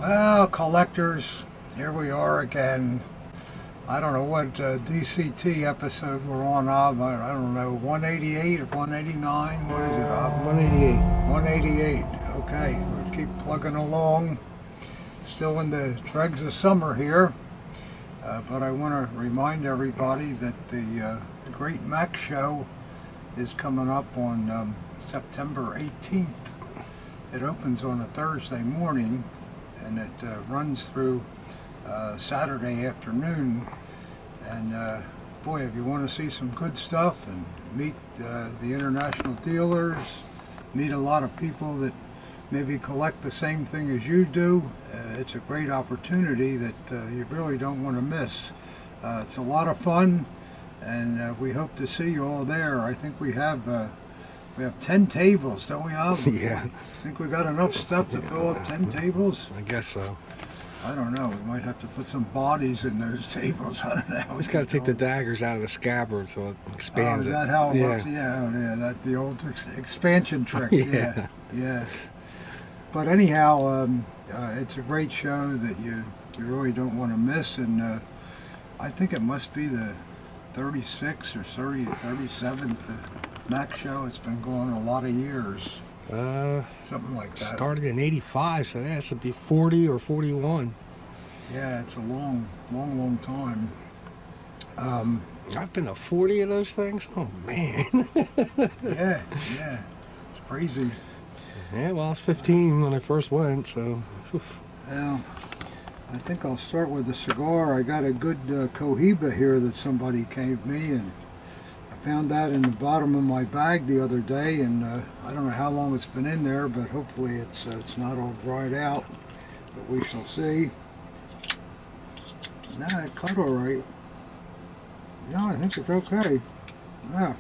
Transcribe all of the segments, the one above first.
Well, collectors, here we are again. I don't know what DCT episode we're on, Ob. I don't know, 188 or 189? What is it, Ob? 188. 188. Okay, we'll keep plugging along. Still in the dregs of summer here. But I want to remind everybody that the Great Mac Show is coming up on September 18th. It opens on a Thursday morning and it runs through Saturday afternoon. And boy, if you want to see some good stuff and meet the international dealers, meet a lot of people that maybe collect the same thing as you do, it's a great opportunity that you really don't want to miss. It's a lot of fun, and we hope to see you all there. I think we have 10 tables, don't we, Al? Yeah. I think we got enough stuff to fill up 10 tables. I guess so. I don't know. We might have to put some bodies in those tables. I don't know. Just got to take the daggers out of the scabbard so it expands. Oh, is that how it works? Yeah, that the old expansion trick. Yeah. But anyhow, it's a great show that you really don't want to miss, and I think it must be the 36th or 37th Mac show. It's been going a lot of years. Something like that. Started in 85, so that should be 40 or 41. Yeah, it's a long time. I've been to 40 of those things. Oh man. Yeah, it's crazy. Yeah, well, I was 15 when I first went, so. Well, I think I'll start with the cigar. I got a good Cohiba here that somebody gave me, and I found that in the bottom of my bag the other day, and I don't know how long it's been in there, but hopefully it's not all dried out, but we shall see. Nah, it cut all right. No, I think it's okay. Yeah.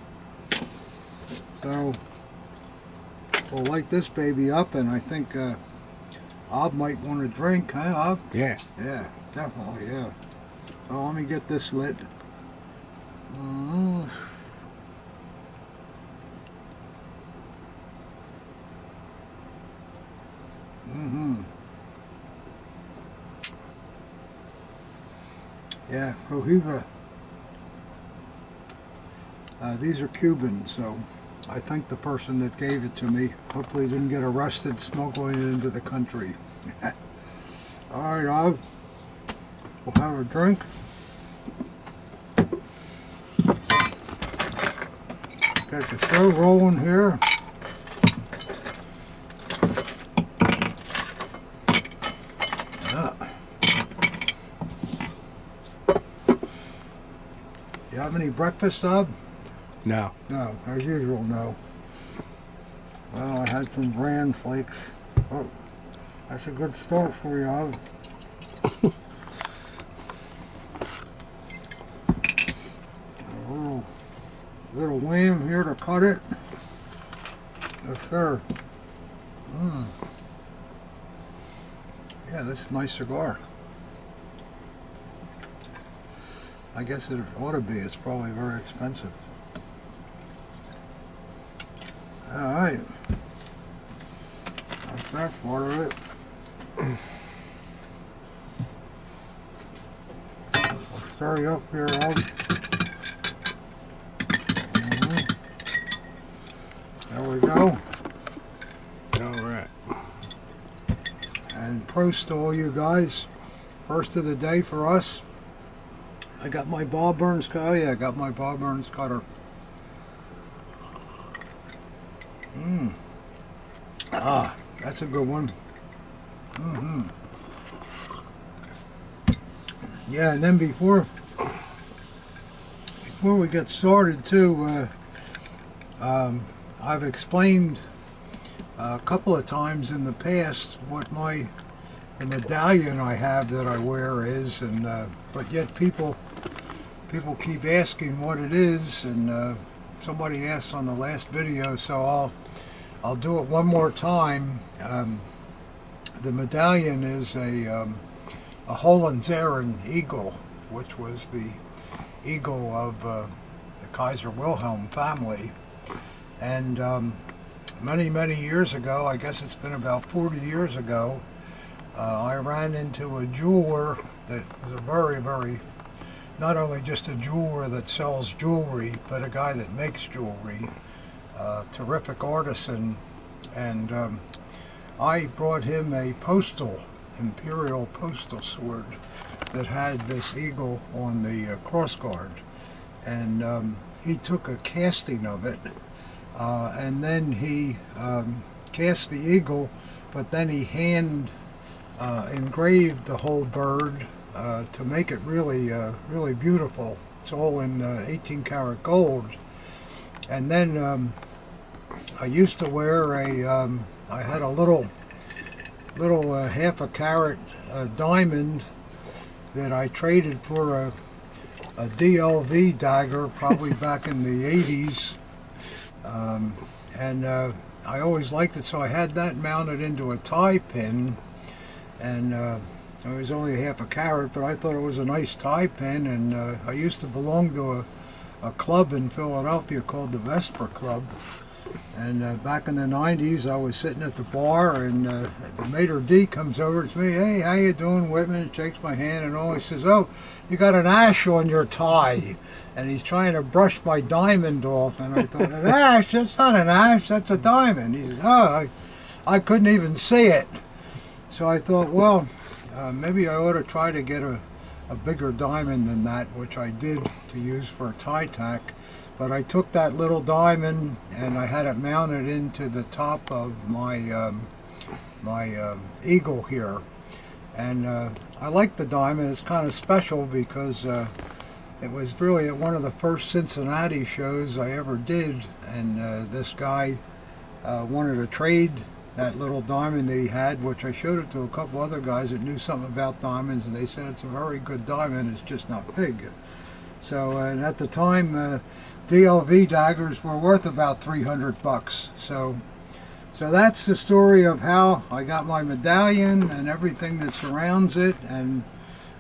So, we'll light this baby up, and I think Ob might want to drink, huh, Ob? Yeah. Yeah, definitely, yeah. Well, let me get this lit. Yeah, Cohiba. These are Cuban, so I thank the person that gave it to me. Hopefully didn't get arrested smuggling it into the country. All right, Ob. We'll have a drink. Got the show rolling here. You have any breakfast, Ob? No. No, as usual, no. Well, I had some bran flakes. Oh, that's a good start for you, Ob. A little wham here to cut it. Yes, sir. Yeah, this is a nice cigar. I guess it ought to be. It's probably very expensive. Alright. That's that part of it. I'll stir you up here, Ob. There we go. Alright. And prost to all you guys. First of the day for us. I got my Bob Burns cutter. Oh yeah, I got my Bob Burns cutter. Ah, that's a good one. Yeah, and then before we get started too, I've explained a couple of times in the past what the medallion I have that I wear is, and but yet people keep asking what it is, and somebody asked on the last video, so I'll do it one more time. The medallion is a Hohenzollern eagle, which was the eagle of the Kaiser Wilhelm family, and many years ago, I guess it's been about 40 years ago, I ran into a jeweler that was a very, not only just a jeweler that sells jewelry, but a guy that makes jewelry, terrific artisan, and I brought him a Imperial postal sword that had this eagle on the crossguard, and he took a casting of it, and then he cast the eagle, but then he hand engraved the whole bird to make it really beautiful. It's all in 18 karat gold. And then I used to wear I had a little half a carat diamond that I traded for a DLV dagger, probably back in the 80s. And I always liked it, so I had that mounted into a tie pin, and it was only half a carat, but I thought it was a nice tie pin. And I used to belong to a club in Philadelphia called the Vesper Club, and back in the 90s I was sitting at the bar, and the maitre d' comes over to me. "Hey, how you doing, Wittmann?" Shakes my hand and all. He says, "Oh, you got an ash on your tie," and he's trying to brush my diamond off. And I thought, "An ash? That's not an ash, that's a diamond." He says, "Oh, I couldn't even see it." So I thought, well, maybe I ought to try to get a bigger diamond than that, which I did to use for a tie tack. But I took that little diamond and I had it mounted into the top of my eagle here. And I like the diamond. It's kind of special because it was really at one of the first Cincinnati shows I ever did, and this guy wanted to trade that little diamond that he had, which I showed it to a couple other guys that knew something about diamonds, and they said it's a very good diamond, it's just not big. So, and at the time, DLV daggers were worth about $300. So that's the story of how I got my medallion and everything that surrounds it. And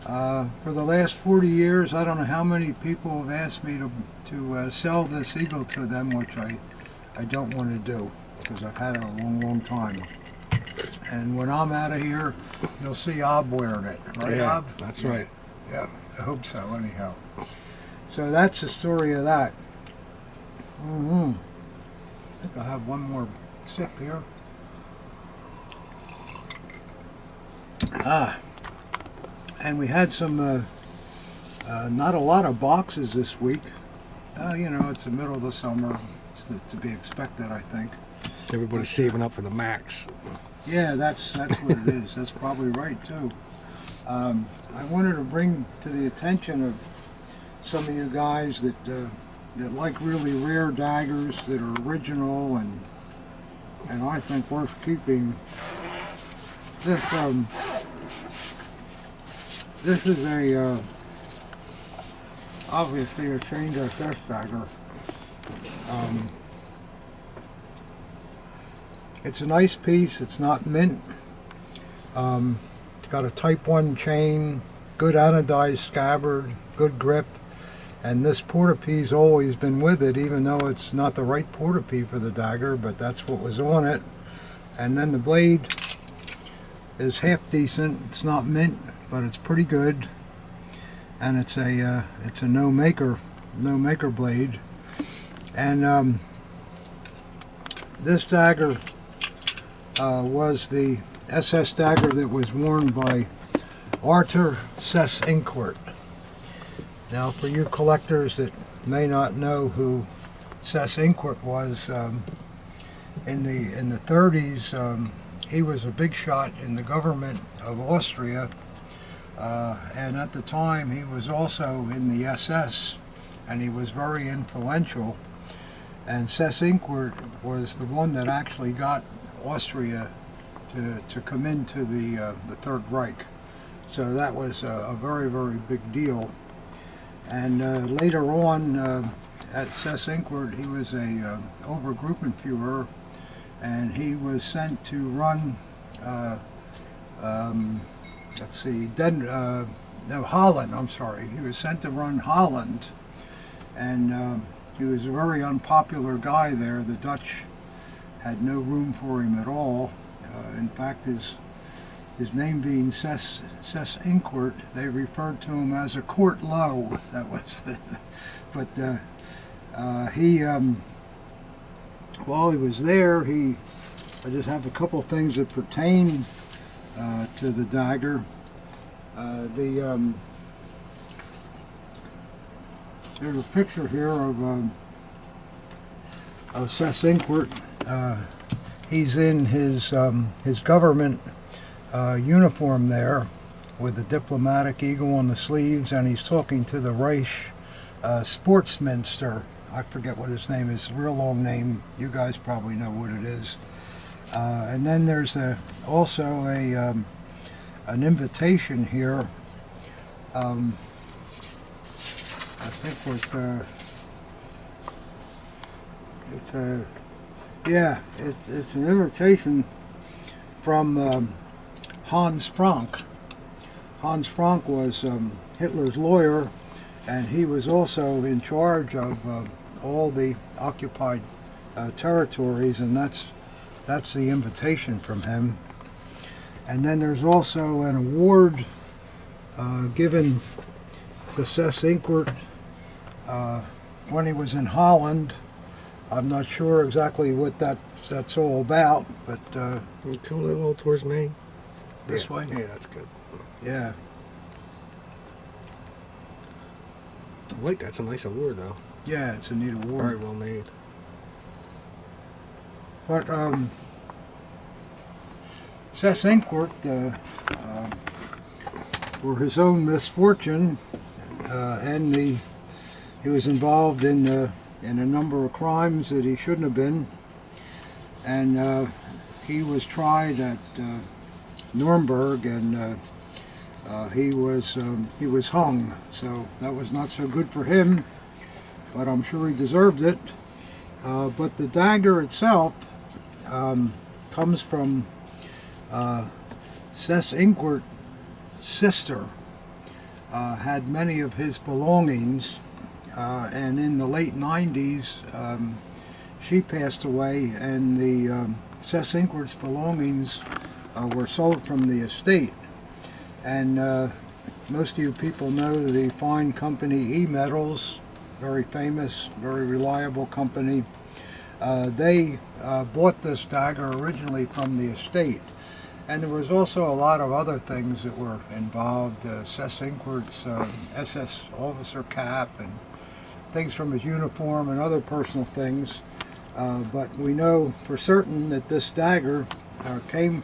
for the last 40 years, I don't know how many people have asked me to sell this eagle to them, which I don't want to do, because I've had it a long time. And when I'm out of here, you'll see Ob wearing it, right, Yeah, Ob? that's right. Yeah, I hope so, anyhow. So that's the story of that. I think I'll have one more sip here. And we had some, not a lot of boxes this week. You know, it's the middle of the summer. It's to be expected, I think. Everybody's saving up for the max. Yeah, that's what it is. That's probably right, too. I wanted to bring to the attention of some of you guys that like really rare daggers that are original and I think worth keeping. This is a obviously a trained SS dagger. It's a nice piece. It's not mint. It's got a Type 1 chain, good anodized scabbard, good grip. And this portapie's always been with it, even though it's not the right portapie for the dagger, but that's what was on it. And then the blade is half decent. It's not mint, but it's pretty good. And it's a no maker blade. And this dagger was the SS dagger that was worn by Arthur Seyss-Inquart. Now, for you collectors that may not know who Seyss-Inquart was, in the 30s, he was a big shot in the government of Austria, and at the time he was also in the SS, and he was very influential. And Seyss-Inquart was the one that actually got Austria to come into the Third Reich. So that was a very big deal. And later on, at Seyss-Inquart, he was a Obergruppenführer, and he was sent to run, Holland, I'm sorry. He was sent to run Holland, and he was a very unpopular guy there. The Dutch had no room for him at all. In fact, his his name being Seyss-Inquart, they referred to him as a court low. That was, but he, while he was there, I just have a couple things that pertain to the dagger. There's a picture here of Seyss-Inquart. He's in his government uniform there, with the diplomatic eagle on the sleeves, and he's talking to the Reich Sportsminister. I forget what his name is, real long name. You guys probably know what it is. And then there's also an invitation here. I think it's an invitation from Hans Frank. Hans Frank was Hitler's lawyer, and he was also in charge of all the occupied territories, and that's the invitation from him. And then there's also an award given to Seyss-Inquart when he was in Holland. I'm not sure exactly what that's all about, but Too little towards me. this way? Yeah, that's good. Yeah. I like that's a nice award though. Yeah, it's a neat award. Very well made. But Seyss-Inquart, for his own misfortune, and he was involved in a number of crimes that he shouldn't have been, and he was tried at Nuremberg, and he was hung. So that was not so good for him, but I'm sure he deserved it. But the dagger itself comes from Seyss-Inquart's sister. Had many of his belongings, and in the late 90s she passed away, and the Seyss-Inquart's belongings were sold from the estate. And most of you people know the fine company E-Metals, very famous, very reliable company. They bought this dagger originally from the estate. And there was also a lot of other things that were involved. Seyss-Inquart's SS officer cap and things from his uniform and other personal things. But we know for certain that this dagger came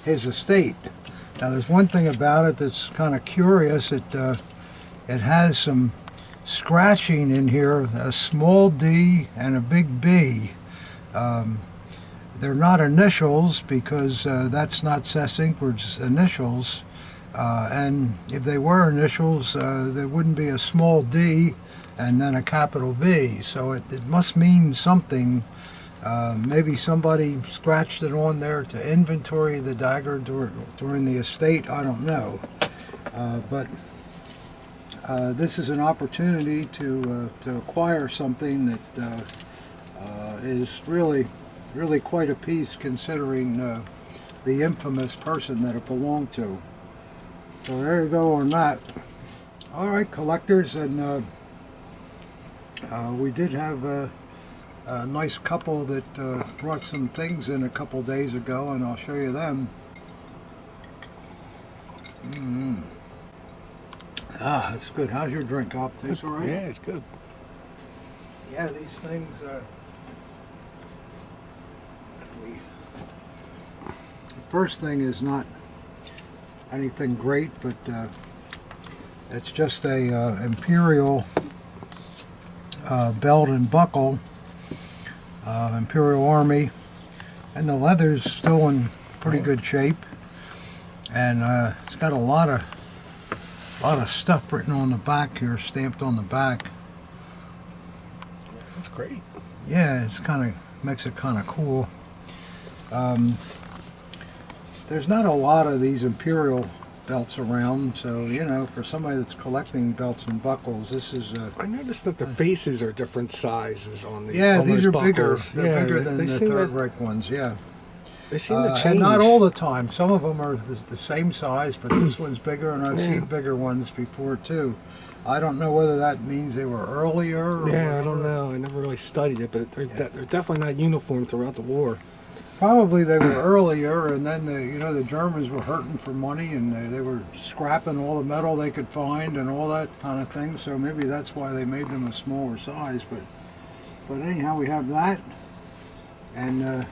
his estate. Now there's one thing about it that's kind of curious. It has some scratching in here, a small D and a big B. They're not initials because that's not Seyss-Inquart's initials. And if they were initials, there wouldn't be a small d and then a capital B. So it must mean something. Maybe somebody scratched it on there to inventory the dagger during the estate. I don't know. But this is an opportunity to acquire something that is really quite a piece, considering the infamous person that it belonged to. So there you go on that. All right, collectors, and we did have a nice couple that brought some things in a couple days ago, and I'll show you them. Ah, that's good. How's your drink, Op? Tastes all right? Yeah, it's good. Yeah, these things. The first thing is not anything great, but it's just a Imperial belt and buckle, Imperial Army, and the leather's still in pretty good shape, and it's got a lot of stuff written on the back here, stamped on the back. That's great. Yeah, it's makes it kind of cool. There's not a lot of these Imperial belts around, so for somebody that's collecting belts and buckles, this is I noticed that the faces are different sizes on these. yeah, on these those are bigger. buckles. They're Yeah, bigger than they the seem Third to- Reich ones. Yeah, They seem to change. And not all the time. Some of them are the same size, but this one's bigger, and I've seen bigger ones before too. I don't know whether that means they were earlier. Or I don't know. I never really studied it, but they're definitely not uniform throughout the war. Probably they were earlier, and then the Germans were hurting for money, and they were scrapping all the metal they could find and all that kind of thing. So maybe that's why they made them a smaller size. But anyhow, we have that, and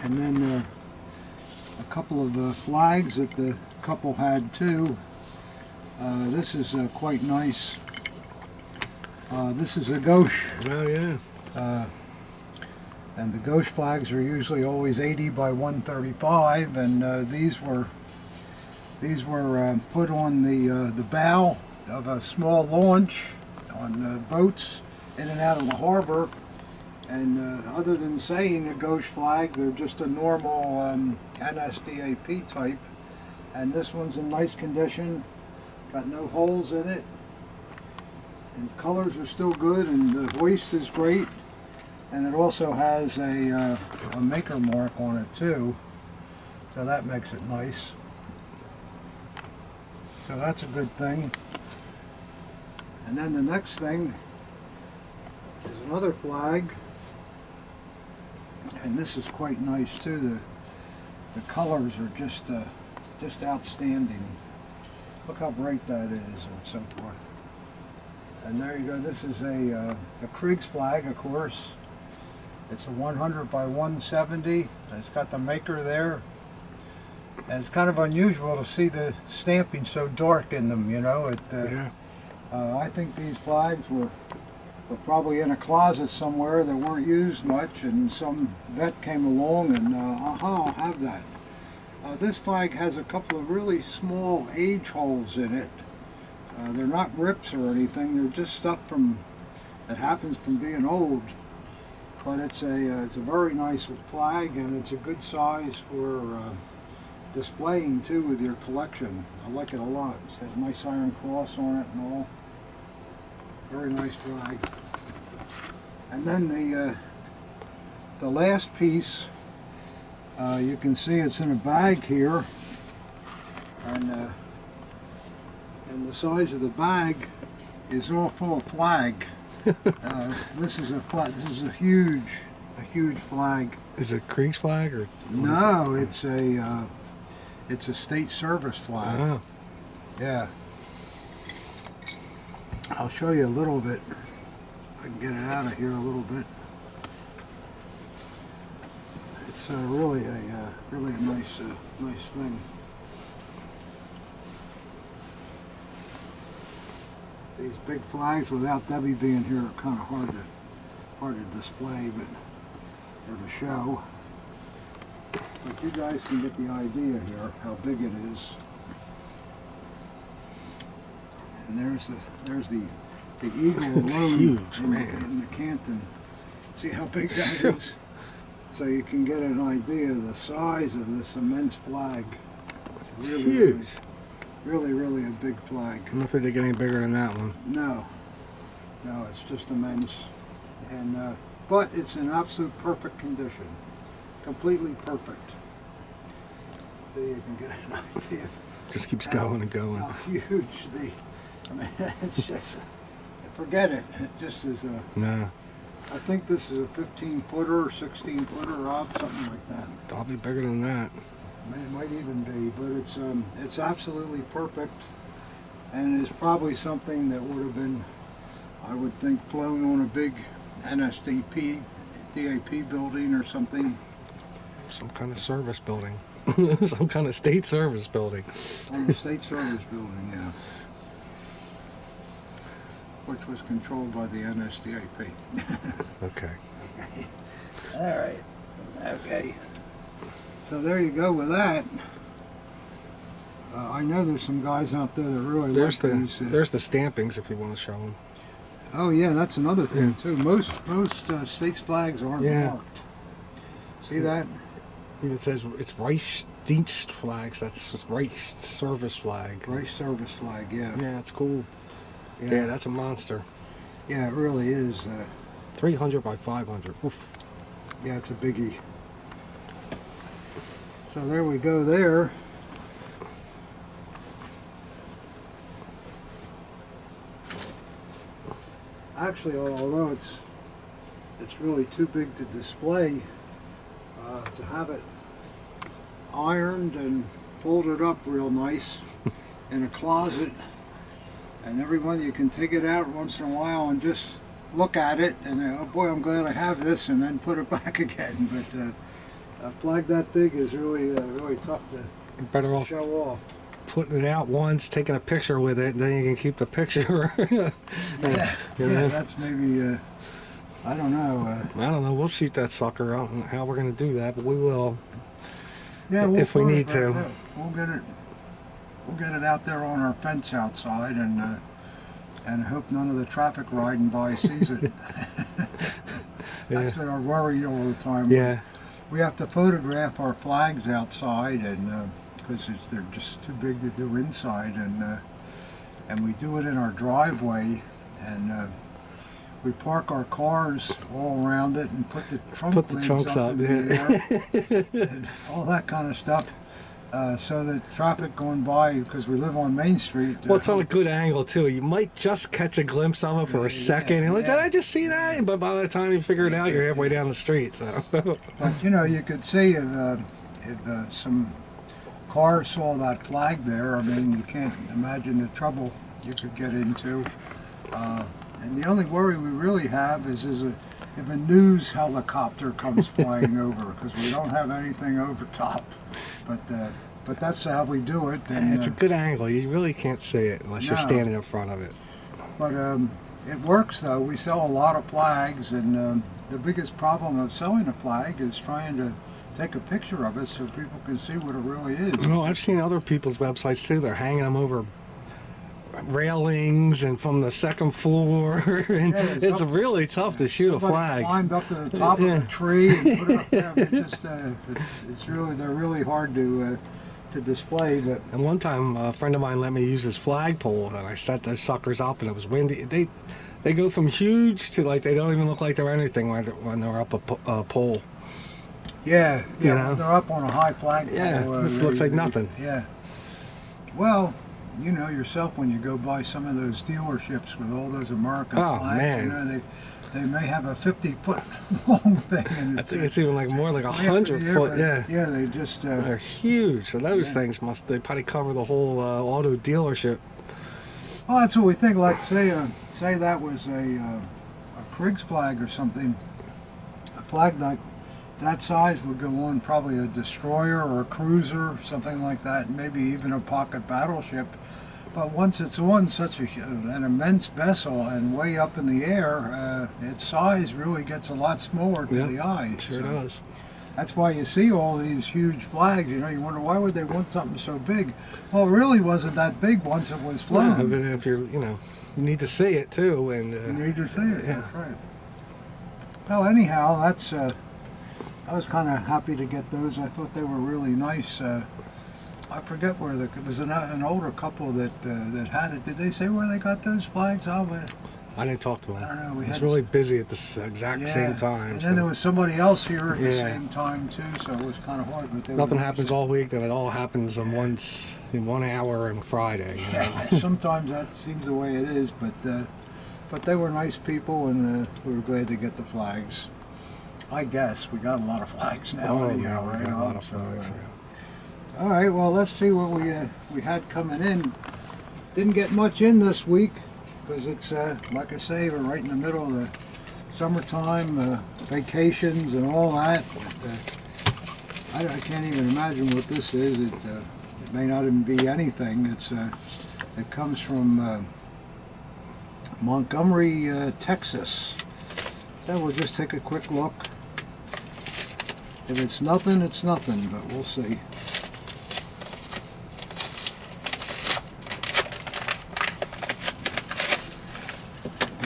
then a couple of flags that the couple had too. This is quite nice. This is a gauche. Oh yeah. And the gauche flags are usually always 80 by 135, and these were put on the bow of a small launch on boats in and out of the harbor. And other than saying a gauche flag, they're just a normal NSDAP type. And this one's in nice condition, got no holes in it, and colors are still good, and the hoist is great. And it also has a maker mark on it too, so that makes it nice. So that's a good thing. And then the next thing is another flag, and this is quite nice too. The colors are just outstanding. Look how bright that is, and so forth. And there you go. This is a Krieg's flag, of course. It's a 100 by 170. It's got the maker there. And it's kind of unusual to see the stamping so dark in them, you know. I think these flags were probably in a closet somewhere that weren't used much, and some vet came along and, I'll have that. This flag has a couple of really small age holes in it. They're not rips or anything. They're just stuff that happens from being old. But it's a very nice flag, and it's a good size for displaying too with your collection. I like it a lot. It has a nice iron cross on it and all. Very nice flag. And then the last piece, you can see it's in a bag here, and the size of the bag is all full of flag. This is a huge flag. Is it Krieg's flag or? No, it's a state service flag. Oh. Yeah. I'll show you a little bit. I can get it out of here a little bit. It's really a nice thing. These big flags without Debbie being here are kind of hard to display, or to show. But you guys can get the idea here how big it is. And there's the eagle alone huge, in the Canton. See how big that is? So you can get an idea of the size of this immense flag. It's huge. Really a big flag. I don't think they get any bigger than that one. No, it's just immense. And but it's in absolute perfect condition, completely perfect. So you can get an idea. Just keeps going and going. How huge it's just, forget it. It just is a. Nah. I think this is a 15-footer, 16-footer, Rob, something like that. Probably bigger than that. It might even be, but it's absolutely perfect, and it's probably something that would have been, I would think, flown on a big NSDAP building or something. Some kind of service building. Some kind of state service building. On the state service building, yeah. Which was controlled by the NSDAP. Okay. All right. Okay. So there you go with that. I know there's some guys out there that really like these. There's the stampings if you want to show them. Oh yeah, that's another thing too. Most states' flags aren't marked. See that? It says it's Reichsdienst flags. That's just Reich service flag. Reich service flag, yeah. Yeah, it's cool. Yeah, that's a monster. Yeah, it really is. 300 by 500. Oof. Yeah, it's a biggie. So there we go there. Actually, although it's really too big to display, to have it ironed and folded up real nice in a closet, and everyone, you can take it out once in a while and just look at it and oh boy, I'm glad I have this, and then put it back again. But a flag that big is really really tough to Better off show off. putting it out once, taking a picture with it, and then you can keep the picture. Yeah, that's maybe I don't know. I don't know. We'll shoot that sucker. I don't know how we're going to do that, but we will. Yeah, we'll if we put it need to. right there. We'll get it out there on our fence outside, and hope none of the traffic riding by sees it. That's what our worry all the time. Yeah. We have to photograph our flags outside, and because they're just too big to do inside, and we do it in our driveway, and we park our cars all around it and put the trunks up in the air, and all that kind of stuff. So the traffic going by, because we live on Main Street. Well, it's on a good angle too. You might just catch a glimpse of it for a second. And like, did I just see that? But by the time you figure it out, you're halfway down the street. So. But you know, you could see if some car saw that flag there. I mean, you can't imagine the trouble you could get into. And the only worry we really have is if a news helicopter comes flying over, because we don't have anything over top. But that's how we do it. And, it's a good angle. You really can't see it unless you're standing in front of it. But it works though. We sell a lot of flags, and the biggest problem of selling a flag is trying to take a picture of it so people can see what it really is. Well, I've seen other people's websites too. They're hanging them over railings and from the second floor, and it's really tough to shoot a flag. Climbed up to the top of a tree and put it up there. They're really hard to display. But and one time, a friend of mine let me use his flagpole, and I set those suckers up, and it was windy. They go from huge to like they don't even look like they're anything when they're up a pole. Yeah, you know? They're up on a high flagpole. Yeah, this looks like nothing. Yeah. Well, you know yourself when you go by some of those dealerships with all those American flags, man. you know, they may have a 50-foot long thing, and I think it's even like more like 100 foot. Yeah, they just they're huge. So those things they probably cover the whole auto dealership. Well, that's what we think. Like say that was a Kriegs flag or something. A flag like that size would go on probably a destroyer or a cruiser, something like that, maybe even a pocket battleship. But once it's on such an immense vessel and way up in the air, its size really gets a lot smaller to the eye. Sure does. That's why you see all these huge flags. You know, you wonder why would they want something so big? Well, it really wasn't that big once it was flown. Yeah, but if you're, you need to see it too, and you need to see it. Yeah. That's right. Well, anyhow, that's. I was kind of happy to get those. I thought they were really nice. I forget where it was an older couple that had it. Did they say where they got those flags? I didn't talk to them. I don't know. It was really busy at the exact same time. And then there was somebody else here at the same time too, so it was kind of hard. But nothing happens all week, then it all happens in 1 hour on Friday. You know? Sometimes that seems the way it is, but they were nice people, and we were glad to get the flags. I guess we got a lot of flags now. Anyhow, right? We got a lot of flags. All right. Well, let's see what we had coming in. Didn't get much in this week because it's like I say, we're right in the middle of the summertime, vacations and all that. But, I can't even imagine what this is. It may not even be anything. It comes from Montgomery, Texas. Then we'll just take a quick look. If it's nothing, it's nothing, but we'll see.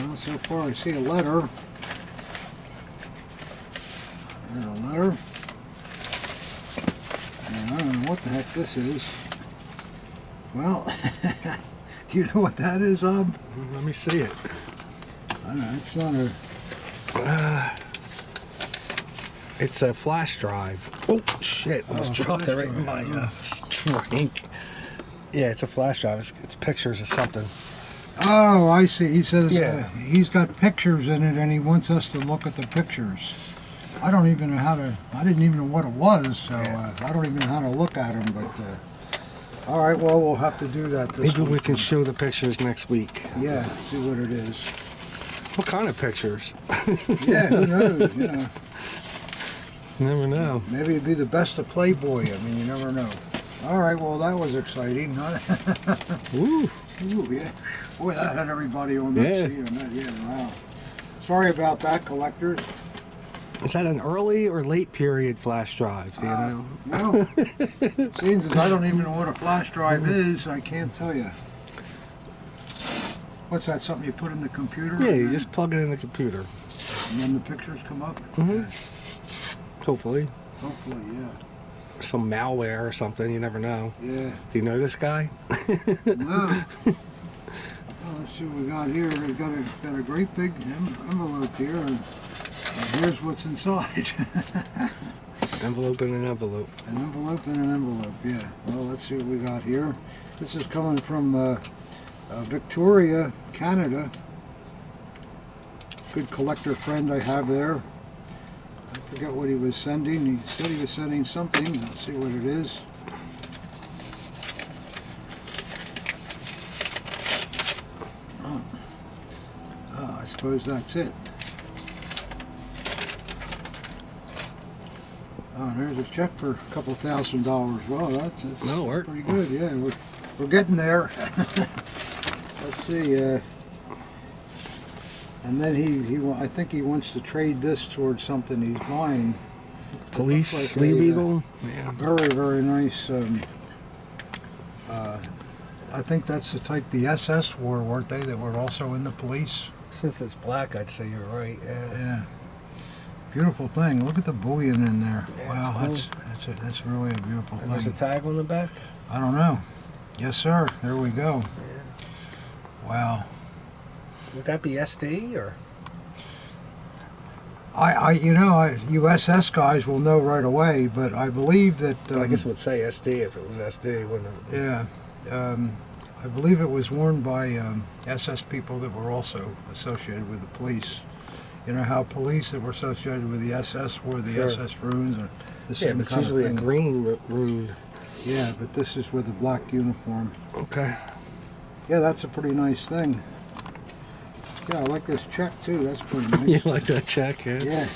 Well, so far I see a letter. There's a letter. And I don't know what the heck this is. Well, do you know what that is, Let me see it. I don't know, it's not a... It's a flash drive. Oh shit! I almost dropped it right in my drink. Yeah, it's a flash drive. It's pictures of something. Oh, I see. He says Yeah. he's got pictures in it, and he wants us to look at the pictures. I don't even know how to. I didn't even know what it was, so I don't even know how to look at them. But all right, well, we'll have to do that this Maybe we week. can show the pictures next week. Yeah, see what it is. What kind of pictures? Yeah, who knows? You know, You never know. maybe it'd be the best of Playboy. I mean, you never know. All right, well, that was exciting. Woo! Ooh, yeah. Boy, that had everybody on that. Yeah. Seeing that. Yeah, wow. Sorry about that, collectors. Is that an early or late period flash drive? Do you know? Well, seems as I don't even know what a flash drive is, I can't tell you. What's that, something you put in the computer? Yeah, you and just plug it in the computer. then the pictures come up? Mhm. Hopefully. Hopefully, yeah. Some malware or something, you never know. Yeah. Do you know this guy? No. Well, let's see what we got here. We've got a great big envelope here, and here's what's inside. Envelope in an envelope. An envelope and an envelope, yeah. Well, let's see what we got here. This is coming from Victoria, Canada. Good collector friend I have there. I forget what he was sending. He said he was sending something. Let's see what it is. Oh, I suppose that's it. Oh, and there's a check for a couple $1,000. Well, that's That'll work. pretty good. Yeah, we're getting there. Let's see. And then I think he wants to trade this towards something he's buying. Police like sleeve a, eagle. Yeah. Very, very nice. I think that's the type the SS wore, weren't they? That were also in the police. Since it's black, I'd say you're right. Yeah. Yeah. Beautiful thing. Look at the bullion in there. Yeah, Wow, it's that's really a beautiful And there's a thing. tag on the back. I don't know. Yes, sir. There we go. Yeah. Wow. Would that be SD or? You SS guys will know right away, but I believe that. I guess it would say SD if it was SD, wouldn't it? Yeah. I believe it was worn by SS people that were also associated with the police. You know how police that were associated with the SS wore the Sure. SS runes or the Yeah, same but it's kind of usually a thing. green rune. Yeah, but this is with a black uniform. Okay. Yeah, that's a pretty nice thing. Yeah, I like this check too. That's pretty You nice. like that check, yeah? Yeah.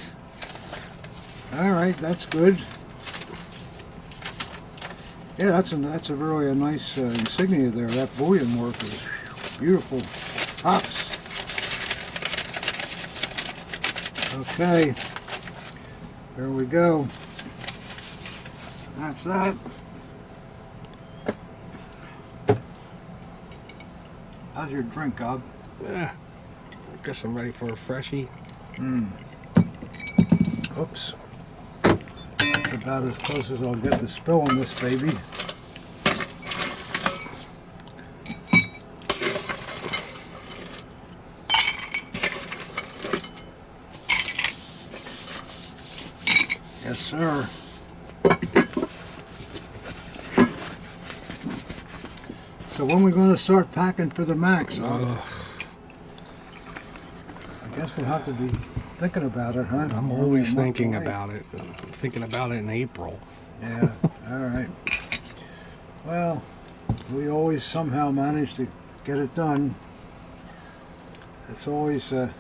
All right, that's good. Yeah, that's a really nice insignia there. That bullion work is beautiful. Tops. Okay. There we go. That's that. How's your drink, Gob? Yeah. I guess I'm ready for a freshie. Oops. That's about as close as I'll get to spilling this baby. Yes, sir. So when are we going to start packing for the Max? I guess we'll have to be thinking about it, huh? I'm Only always a month thinking away. about it. I'm thinking about it in April. Yeah, all right. Well, we always somehow manage to get it done. It's always a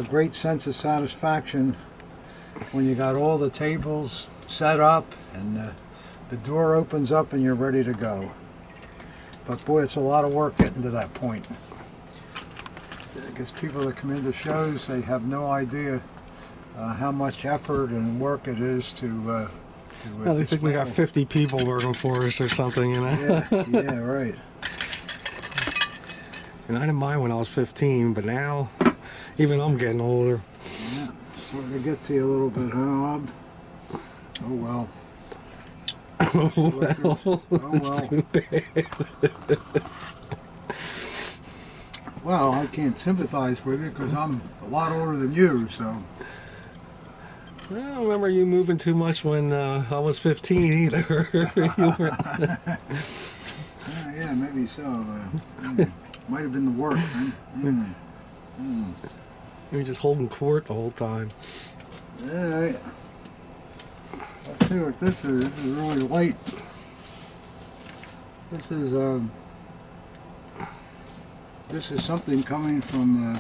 great sense of satisfaction when you got all the tables set up and the door opens up and you're ready to go. But boy, it's a lot of work getting to that point. I guess people that come into shows, they have no idea how much effort and work it is to Yeah, they think we got dismantle. 50 people working for us or something, you know? Yeah, right. And I didn't mind when I was 15, but now, even I'm getting older. Yeah, starting to get to you a little bit, huh, Ob? Oh well. Oh It's well. too bad. Well, I can't sympathize with you because I'm a lot older than you, so. I don't remember you moving too much when I was 15 either. You were, Yeah, maybe so. Might have been the work. Then. you were just holding court the whole time. All right. Let's see what this is. This is really light. This is something coming from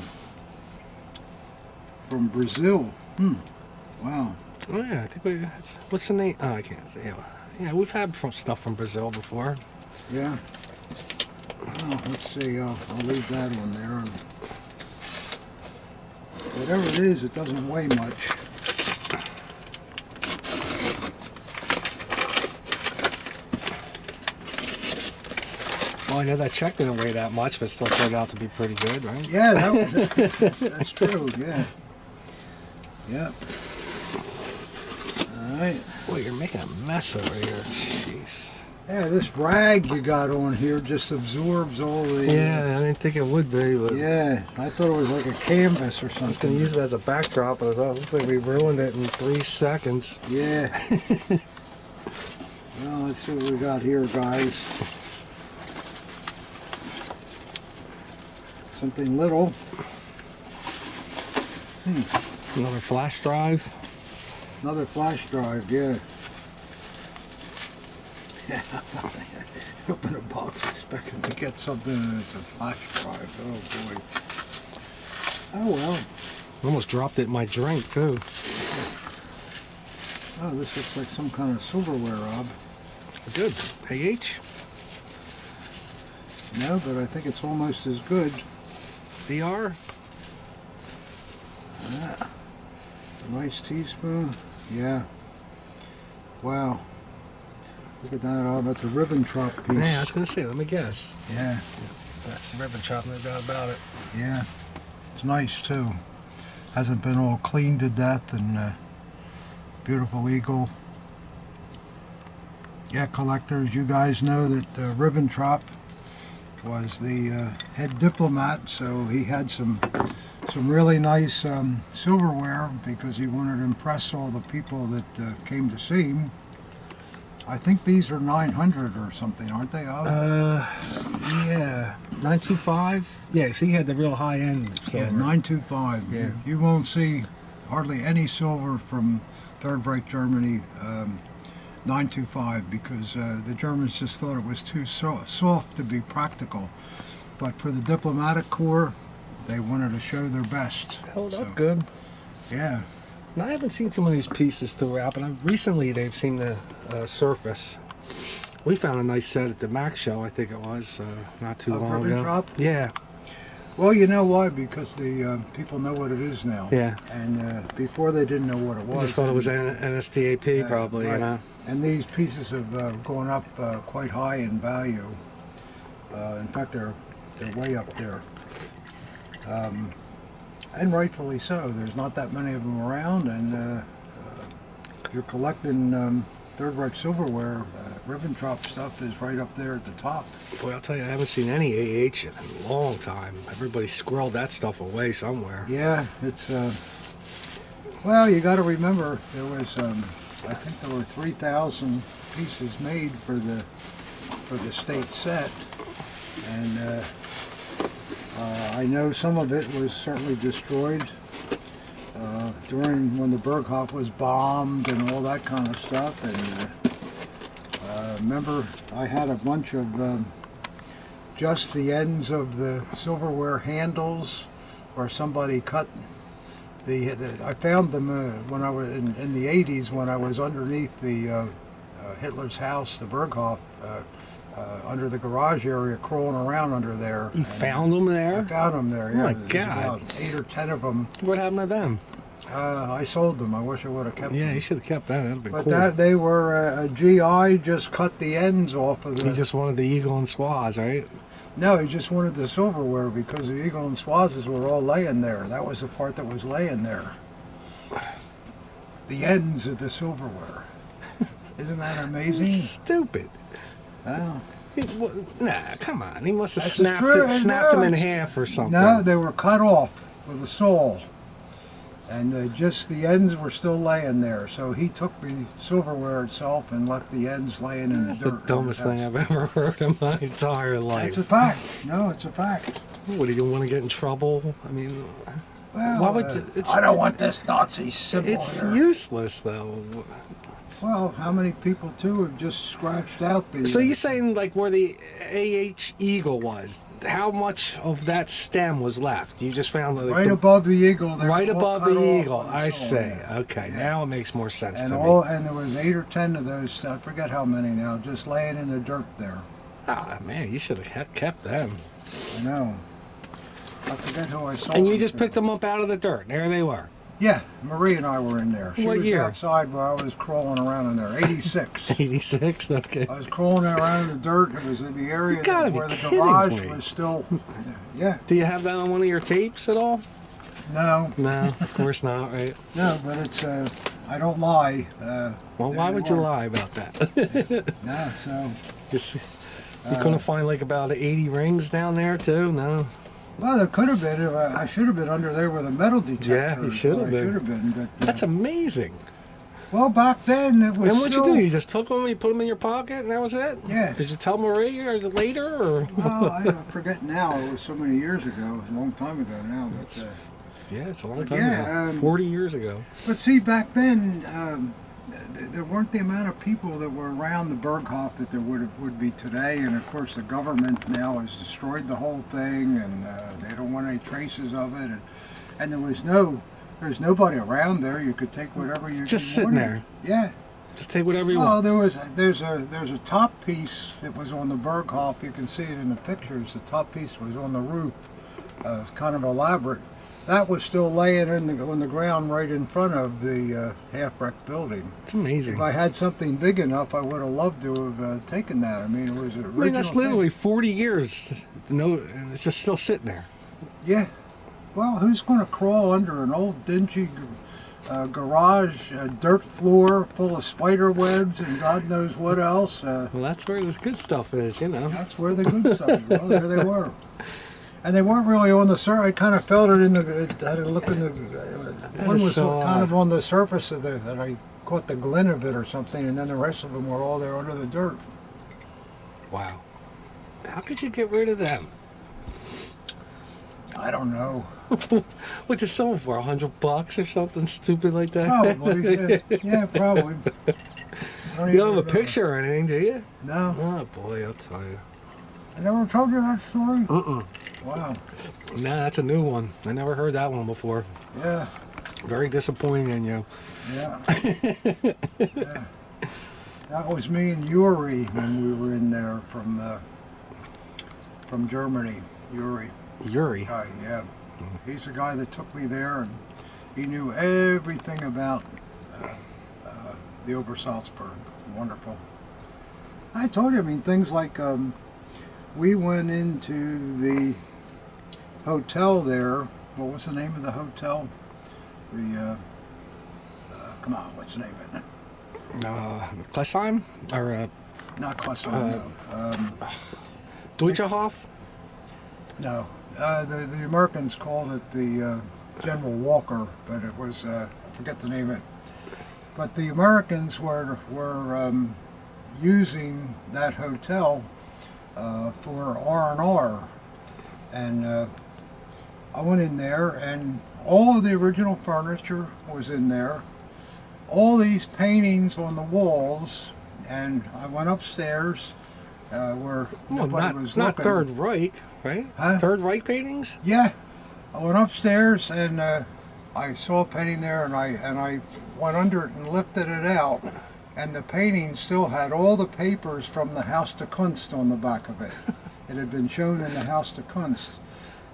Brazil. Wow. Oh yeah, I think what's the name? Oh, I can't say. Yeah, we've had stuff from Brazil before. Yeah. Well, let's see. I'll leave that on there. Whatever it is, it doesn't weigh much. Well, I know that check didn't weigh that much, but still turned out to be pretty good, right? Yeah, that's true. Yeah. Yep. All right. Boy, you're making a mess over here. Jeez. Yeah, this rag you got on here just absorbs all the... Yeah, I didn't think it would be, but... Yeah, I thought it was like a canvas or something. I was going to use it as a backdrop, but I thought it looks like we ruined it in 3 seconds. Yeah. Well, let's see what we got here, guys. Something little. Another flash drive. Another flash drive, yeah. Open a box expecting to get something and it's a flash drive. Oh boy. Oh well. Almost dropped it in my drink too. Oh, this looks like some kind of silverware, Rob. Good. AH? No, but I think it's almost as good. DR? A nice teaspoon. Yeah. Wow. Look at that. Oh, that's a Ribbentrop piece. Yeah, I was going to say, let me guess. Yeah. That's Ribbentrop, no doubt about it. Yeah. It's nice too. Hasn't been all cleaned to death, and beautiful eagle. Yeah, collectors, you guys know that Ribbentrop was the head diplomat, so he had some really nice silverware because he wanted to impress all the people that came to see him. I think these are 900 or something, aren't they? Yeah. 925? Yeah, so he had the real high end silver. Yeah, 925. Yeah. You won't see hardly any silver from Third Reich Germany 925 because the Germans just thought it was too soft to be practical. But for the diplomatic corps, they wanted to show their best. Held up good. Yeah. Now, I haven't seen some of these pieces throughout, but recently they've seen the surface. We found a nice set at the Mac show, I think it was, not too long ago. Ribbentrop? Yeah. Well, you know why? Because the people know what it is now. Yeah. And before they didn't know what it was. I just thought it was NSDAP probably, right. you know. And these pieces have gone up quite high in value. In fact, they're way up there. And rightfully so. There's not that many of them around, and if you're collecting Third Reich silverware, Ribbentrop stuff is right up there at the top. Boy, I'll tell you, I haven't seen any AH in a long time. Everybody squirreled that stuff away somewhere. Yeah, it's well, you got to remember there was I think there were 3,000 pieces made for the state set, and I know some of it was certainly destroyed during when the Berghof was bombed and all that kind of stuff. And remember, I had a bunch of just the ends of the silverware handles where somebody cut I found them when I was in the 80s when I was underneath the Hitler's house, the Berghof. Under the garage area, crawling around under there. You found them there? I found them there, yeah. Oh my There's God. about 8 or 10 of them. What happened to them? I sold them. I wish I would have kept them. Yeah, you should have kept that. That'd be But cool. they were a GI just cut the ends off of He the... just wanted the eagle and squaws, right? No, he just wanted the silverware because the eagle and swazes were all laying there. That was the part that was laying there. The ends of the silverware. Isn't that amazing? Stupid. Well... Nah, come on. He must have That's snapped them in half or something. No, they were cut off with a saw. and just the ends were still laying there. So he took the silverware itself and left the ends laying in That's the the dirt. dumbest thing I've ever heard in my entire life. It's a fact. No, it's a fact. What, do you want to get in trouble? I mean, Well, why would you, I don't want this Nazi symbol it's here. useless, though. Well, how many people too have just scratched out the? So you're saying, like, where the AH Eagle was, how much of that stem was left? You just found like, right above the eagle. They right were all above cut the off eagle. on the I saw, see. yeah. Okay, Yeah. now it makes more sense And to all, me. and there was 8 or 10 of those. I forget how many now, just laying in the dirt there. Ah, man, you should have kept them. I know. I forget who I saw. And you just picked them up out of the dirt. There they were. Yeah, Marie and I were in there. She What was year? outside while I was crawling around in there. 86. 86. Okay. I was crawling around in the dirt. It was in the area gotta be where the kidding garage me. was still. Yeah. Do you have that on one of your tapes at all? No. No, of course not. Right. No, but it's. I don't lie. Well, why would you lie about that? No. So. You couldn't find like about 80 rings down there too? No. Well, there could have been. I should have been under there with a metal detector. Yeah, you should have I been. should have been. But That's amazing. well, back then it was. And what'd you still, do? You just took them, you put them in your pocket, and that was it? Yeah. Did you tell Marie or later, or? Well, I forget now. It was so many years ago. It was a long time ago now. But Yeah, it's a long time Yeah, ago. 40 years ago. but see, back then there weren't the amount of people that were around the Berghof that there would be today. And of course, the government now has destroyed the whole thing, and they don't want any traces of it. And there's nobody around there. You could take whatever you Just sitting wanted. there. Yeah. Just take whatever you Well, want. there's a top piece that was on the Berghof. You can see it in the pictures. The top piece was on the roof, kind of elaborate. That was still laying on the ground right in front of the half-wrecked building. It's amazing. If I had something big enough, I would have loved to have taken that. I mean, it was an original. I mean, that's thing. literally 40 years. No, and it's just still sitting there. Yeah. Well, who's going to crawl under an old dingy garage, dirt floor full of spider webs and God knows what else? Well, that's where this good stuff is, you know. That's where the good stuff is. Well, there they were. And they weren't really on the surface. I kind of felt it in the. I had to look in the. One was so kind odd. of on the surface of the. And I caught the glint of it or something, and then the rest of them were all there under the dirt. Wow. How could you get rid of them? I don't know. What you sell them for? $100 or something stupid like that? Probably. Yeah, probably. You don't have a picture or anything, do you? No. Oh boy, I'll tell you. I never told you that story? Wow. Nah, that's a new one. I never heard that one before. Yeah. Very disappointing in you. Yeah. Yeah. That was me and Yuri when we were in there from Germany. Yuri. Yuri. Guy, yeah. He's the guy that took me there, and he knew everything about the Obersalzberg. Wonderful. I told you, I mean, things like we went into the hotel there. What was the name of the hotel? The come on, what's the name of it? Klesheim? Or Not Klesheim, no. Deutscherhof? No. The Americans called it the General Walker, but it was I forget the name of it. But the Americans were using that hotel for R&R, and I went in there, and all of the original furniture was in there, all these paintings on the walls, and I went upstairs where nobody was not looking. Third Reich, right? Huh? Third Reich paintings? Yeah, I went upstairs and I saw a painting there, and I went under it and lifted it out, and the painting still had all the papers from the Haus der Kunst on the back of it. It had been shown in the Haus der Kunst,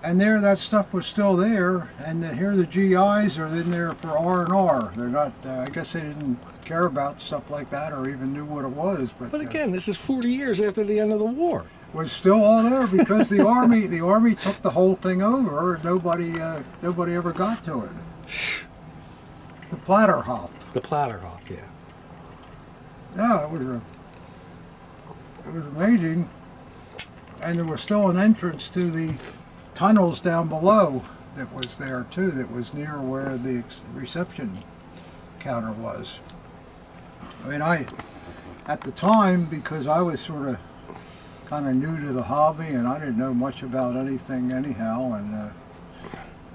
and there that stuff was still there. And here the GIs are in there for R&R. They're not. I guess they didn't care about stuff like that or even knew what it was. But again, this is 40 years after the end of the war. Was still all there because the army took the whole thing over, and nobody ever got to it. The Platterhof. The Platterhof, yeah. Yeah, it was amazing, and there was still an entrance to the tunnels down below. that was there too, that was near where the reception counter was. I mean, at the time, because I was sort of kind of new to the hobby and I didn't know much about anything anyhow,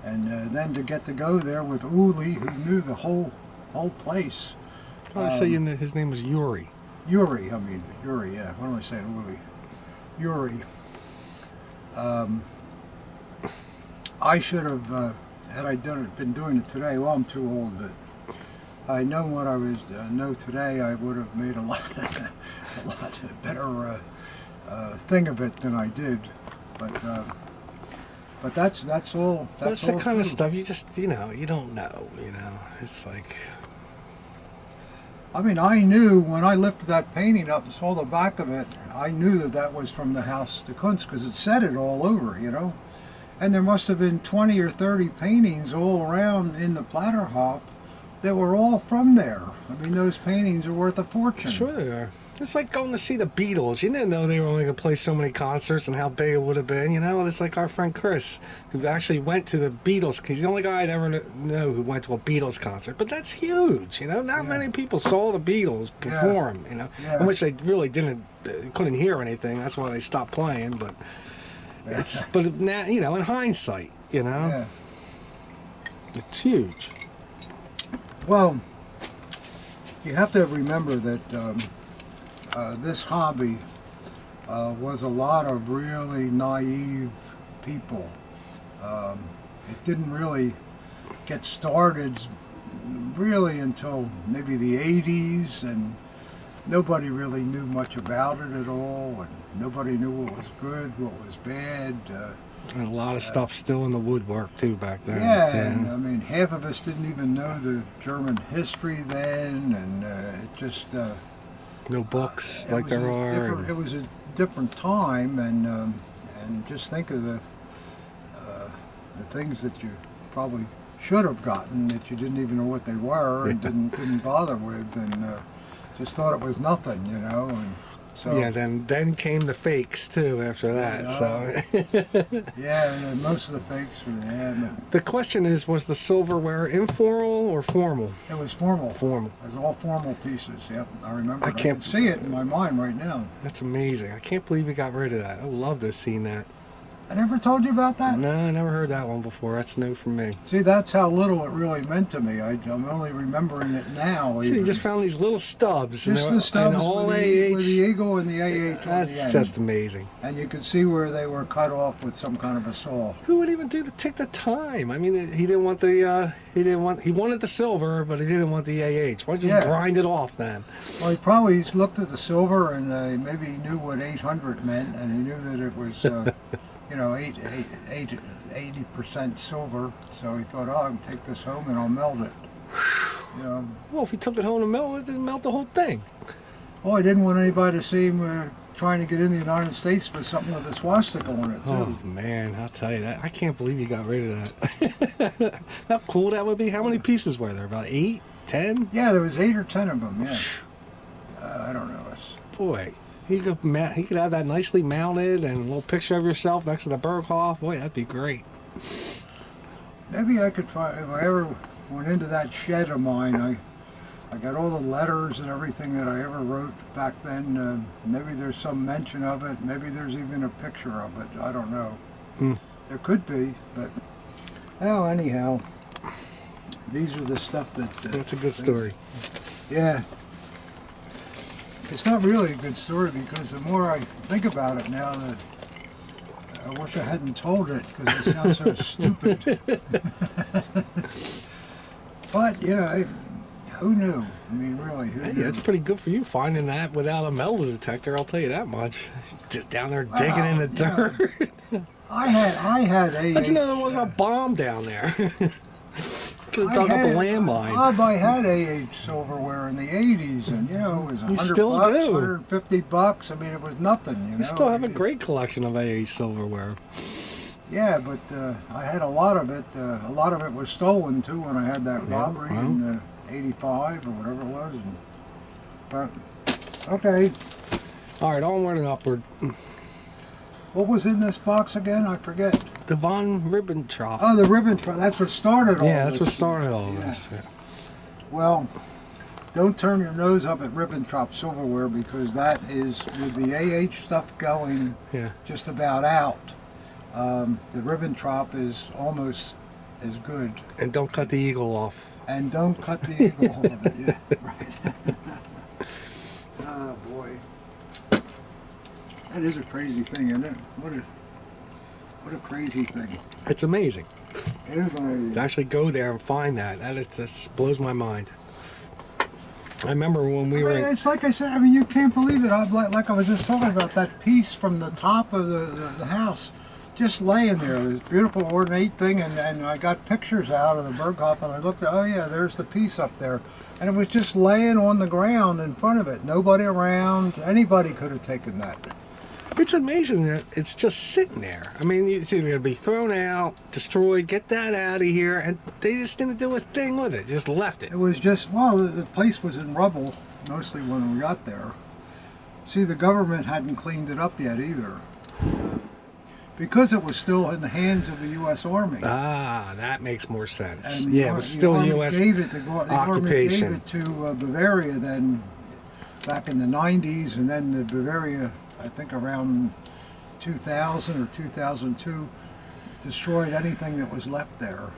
and then to get to go there with Uli, who knew the whole place. I say his name was Yuri. Yuri, yeah. What am I saying, Uli? Yuri. I should have, had I been doing it today, well, I'm too old, but I know what I was know today, I would have made a lot better thing of it than I did. But that's all. That's the kind of stuff you just, you don't know. It's like. I mean, I knew when I lifted that painting up and saw the back of it, I knew that was from the House de Kunst because it said it all over, And there must have been 20 or 30 paintings all around in the Platterhof that were all from there. I mean, those paintings are worth a fortune. Sure they are. It's like going to see the Beatles. You didn't know they were only going to play so many concerts and how big it would have been. It's like our friend Chris, who actually went to the Beatles. He's the only guy I'd ever know who went to a Beatles concert. But that's huge. Not many people saw the Beatles perform. In which they really couldn't hear anything. That's why they stopped playing. But but now, in hindsight, it's huge. Well, you have to remember that. This hobby was a lot of really naive people. It didn't really get started really until maybe the 80s, and nobody really knew much about it at all, and nobody knew what was good, what was bad. And a lot of stuff still in the woodwork too back then. Yeah, and I mean, half of us didn't even know the German history then, and it just... no books like there are. It was a different time, and just think of the things that you probably should have gotten that you didn't even know what they were and didn't bother with, and just thought it was nothing, And so then came the fakes too after that. And most of the fakes were there. The question is, was the silverware informal or formal? It was formal. Formal. It was all formal pieces. Yep, I remember. I can see it in my mind right now. That's amazing. I can't believe you got rid of that. I would love to have seen that. I never told you about that? No, I never heard that one before. That's new for me. See, that's how little it really meant to me. I'm only remembering it now. So you just found these little stubs. Just the stubs all with the eagle and the AH. That's just amazing. And you could see where they were cut off with some kind of a saw. Who would even take the time? I mean, he didn't want the he wanted the silver, but he didn't want the AH. Why don't you just grind it off then? Well, he probably looked at the silver and maybe he knew what 800 meant, and he knew that it was. 80% silver, so he thought, I can take this home and I'll melt it. Well, if he took it home and melted it, it'd melt the whole thing. Well, I didn't want anybody to see him trying to get in the United States with something with a swastika on it, too. Oh, man, I'll tell you that. I can't believe you got rid of that. How cool that would be. How many pieces were there? About 8? 10? Yeah, there was 8 or 10 of them, yeah. I don't know. Boy. He could have that nicely mounted and a little picture of yourself next to the Berghoff. Boy, that'd be great. Maybe I could find, if I ever went into that shed of mine, I got all the letters and everything that I ever wrote back then. Maybe there's some mention of it. Maybe there's even a picture of it. I don't know. There could be, but anyhow, these are the stuff that... That's a good story. Yeah. It's not really a good story because the more I think about it now, I wish I hadn't told it because it sounds so stupid. But, who knew? I mean, really, who knew? Yeah, it's pretty good for you finding that without a metal detector, I'll tell you that much. Just down there digging in the dirt. I had a... How'd you know there wasn't a bomb down there? Could have dug up a landmine. I had AH silverware in the 80s, and it was $100, $150. I mean, it was nothing. You still have a great collection of AH silverware. Yeah, but I had a lot of it. A lot of it was stolen too when I had that robbery in '85 or whatever it was. But okay. All right, onward and upward. What was in this box again? I forget. The von Ribbentrop. Oh, the Ribbentrop. That's what started all Yeah, this. that's what started all Yeah. this. Yeah. Well, don't turn your nose up at Ribbentrop silverware, because that is, with the AH stuff going Yeah. just about out, the Ribbentrop is almost as good. And don't cut the eagle off. And don't cut the eagle off of it. Yeah, right. Oh, boy. That is a crazy thing, isn't it? What a crazy thing. It's amazing. It is amazing. To actually go there and find that. That is just blows my mind. I remember when we were in, It's like I said, I mean, you can't believe it. Like I was just talking about, that piece from the top of the house, just laying there, this beautiful ornate thing, and I got pictures out of the Berghoff, and I looked at, oh yeah, there's the piece up there. And it was just laying on the ground in front of it. Nobody around. Anybody could have taken that. it's amazing that it's just sitting there. I mean, it's either going to be thrown out, destroyed, get that out of here, and they just didn't do a thing with it. Just left it. It was just, well, the place was in rubble, mostly when we got there. See, the government hadn't cleaned it up yet either. Because it was still in the hands of the U.S. Army. Ah, that makes more sense. And Yeah, it was still Army U.S. gave it, the Army occupation. gave it to Bavaria then, back in the 90s, and then the Bavaria, I think around 2000 or 2002, destroyed anything that was left there.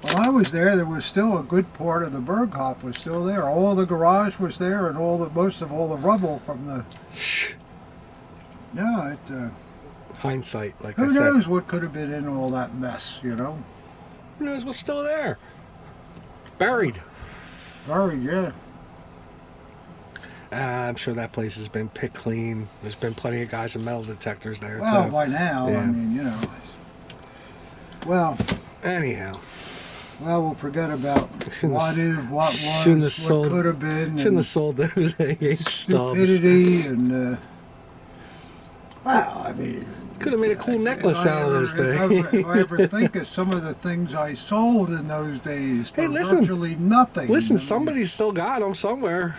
When I was there was still a good part of the Berghoff was still there. All the garage was there, and most of all the rubble from the. No, Hindsight, like who I said. knows what could have been in all that mess, you know? Who knows what's still there? Buried. Very, yeah. I'm sure that place has been picked clean. There's been plenty of guys with metal detectors there, Well, too. by now, Yeah. I mean, you know. Well, Anyhow, we'll forget about Shouldn't what have- is, what shouldn't have was, sold- what could have been, shouldn't and have sold those AH stubs. stupidity, and well, I mean, Could have made a cool necklace out of those if things. I ever think of some of the things I sold in those days for Hey, listen. virtually nothing. Listen, I mean, somebody's still got them somewhere.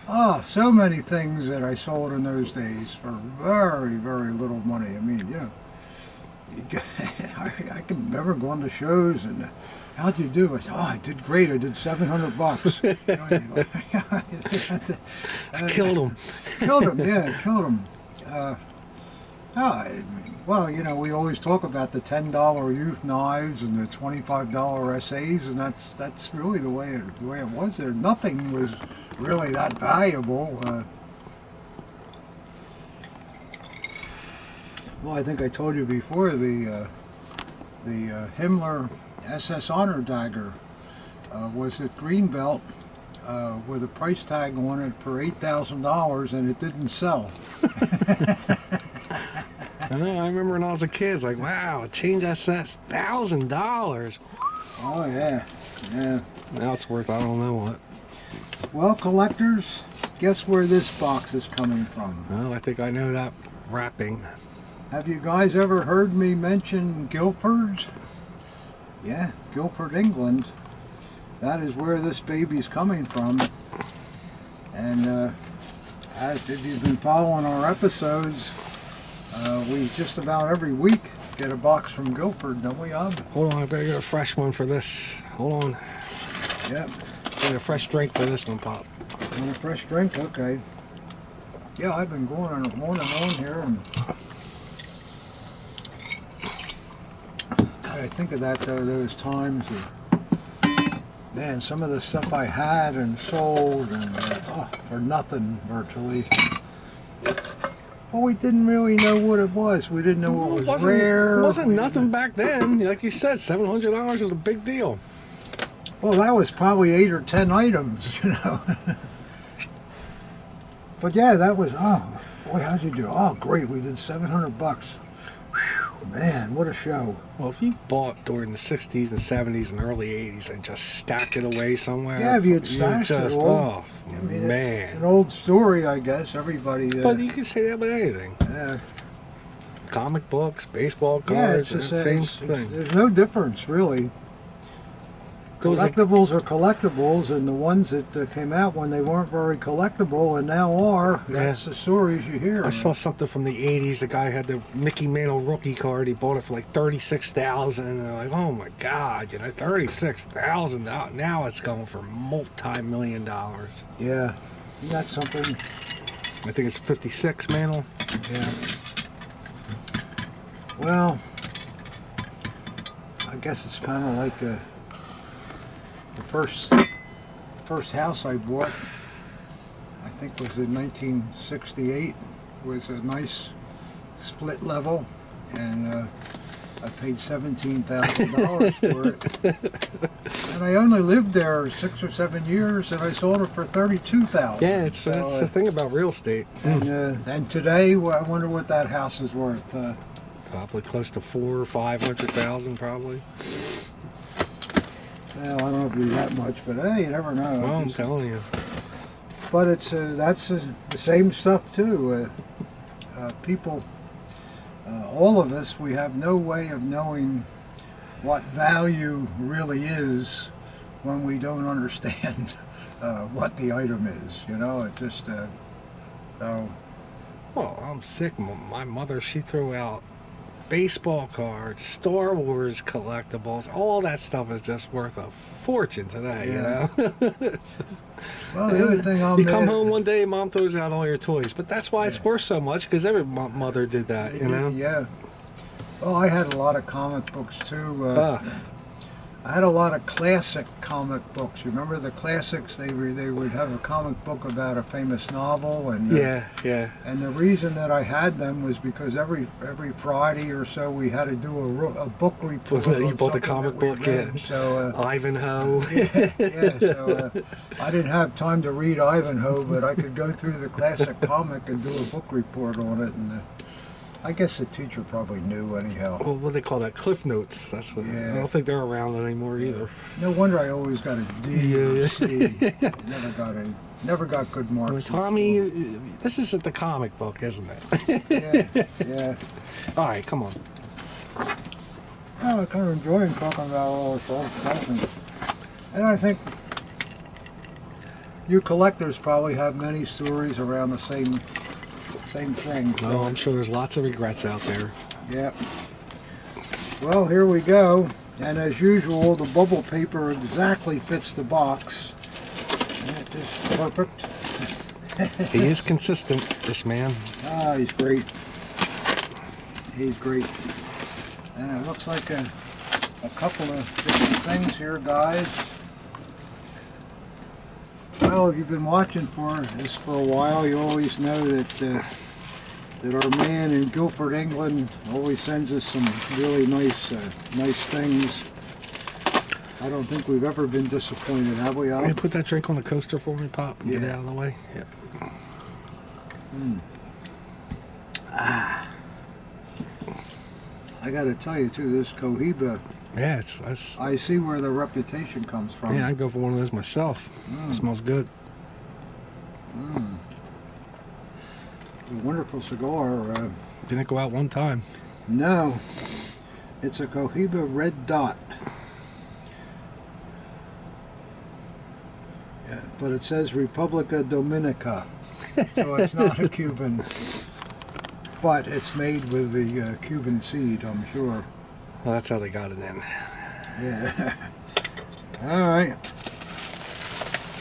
Oh, so many things that I sold in those days for very, very little money. I mean, you know, I can remember going to shows and how'd you do? I said, oh, I did great. I did $700. Killed them. Killed him, yeah, killed him. Well, you know, we always talk about the $10 youth knives and the $25 SAs, and that's really the way it was there. Nothing was really that valuable. Well, I think I told you before, the Himmler SS Honor dagger was at Greenbelt with a price tag on it for $8,000, and it didn't sell. I know, I remember when I was a kid, it's like, wow, a change SS, $1,000. Oh yeah, yeah. Now it's worth, I don't know what. Well, collectors, guess where this box is coming from? Well, I think I know that wrapping. Have you guys ever heard me mention Guilford? Yeah, Guilford, England. That is where this baby's coming from. And as if you've been following our episodes, we just about every week get a box from Guilford, don't we, Ob? Hold on, I better get a fresh one for this. Hold on. Yep. Get a fresh drink for this one, Pop. Want a fresh drink? Okay. Yeah, I've been going on and on here, and I think of that though, those times. Man, some of the stuff I had and sold, and for nothing virtually. Well, we didn't really know what it was. We didn't know what was rare. It wasn't nothing back then. Like you said, $700 was a big deal. Well, that was probably 8 or 10 items, you know. But yeah, that was, oh, boy, how'd you do? Oh, great, we did $700. Whew, man, what a show. Well, if you bought during the 60s and 70s and early 80s and just stacked it away somewhere. Yeah, if you had stashed it all. Oh, I mean, man. it's an old story, I guess. Everybody. But you can say that with anything. Comic books, baseball yeah, cards, it's just, same thing. there's no difference, really. Those are, collectibles are collectibles, and the ones that came out when they weren't very collectible and now are, that's the stories you hear. I saw something from the 80s. The guy had the Mickey Mantle rookie card. He bought it for like $36,000. And they're like, oh my God, you know, $36,000. Now it's going for multi-million dollars. Yeah, you got something. I think it's 56 Mantle. Yeah. Well, I guess it's kind of like the first house I bought, I think was in 1968, was a nice split level, and I paid $17,000 for it. And I only lived there 6 or 7 years, and I sold it for $32,000. Yeah, that's the thing about real estate. And today, well, I wonder what that house is worth. Probably close to 400,000 or 500,000, probably. Well, I don't know if it'll be that much, but hey, you never know. Well, I'm telling you. But it's that's the same stuff too. People, all of us, we have no way of knowing what value really is when we don't understand what the item is. You know, it just so. Well, I'm sick. My mother, she threw out baseball cards, Star Wars collectibles. All that stuff is just worth a fortune today, you know? Well, the other thing you come home one day, Mom throws out all your toys. But that's why it's worth so much, because every mother did that, you know? Yeah. Well, I had a lot of comic books, too. I had a lot of classic comic books. You remember the classics? They would have a comic book about a famous novel, and yeah. And the reason that I had them was because every Friday or so we had to do a book report. You bought the comic book, read. yeah. So Ivanhoe. So I didn't have time to read Ivanhoe, but I could go through the classic comic and do a book report on it, and. I guess the teacher probably knew anyhow. Well, what do they call that? Cliff Notes. That's what. Yeah. I don't think they're around anymore either. No wonder I always got a D or a C. Never got good marks. Well, Tommy, this isn't the comic book, isn't it? Yeah. All right, come on. Oh, I kind of enjoying talking about all this old stuff. And I think you collectors probably have many stories around the same thing. So. Oh, I'm sure there's lots of regrets out there. Yep. Well, here we go. And as usual, the bubble paper exactly fits the box. And it is perfect. He is consistent, this man. Ah, he's great. He's great. And it looks like a couple of different things here, guys. Well, if you've been watching this for a while, you always know that our man in Guilford, England, always sends us some really nice things. I don't think we've ever been disappointed, have we, Al? Can you put that drink on the coaster for me, Pop, and get it out of the way? Yep. I got to tell you, too, this Cohiba, Yeah, I see where the reputation comes from. Yeah, I'd go for one of those myself. It smells good. It's a wonderful cigar. Didn't go out one time. No, it's a Cohiba Red Dot. Yeah, but it says Republica Dominica, so it's not a Cuban. But it's made with the Cuban seed, I'm sure. Well, that's how they got it in. Yeah. All right.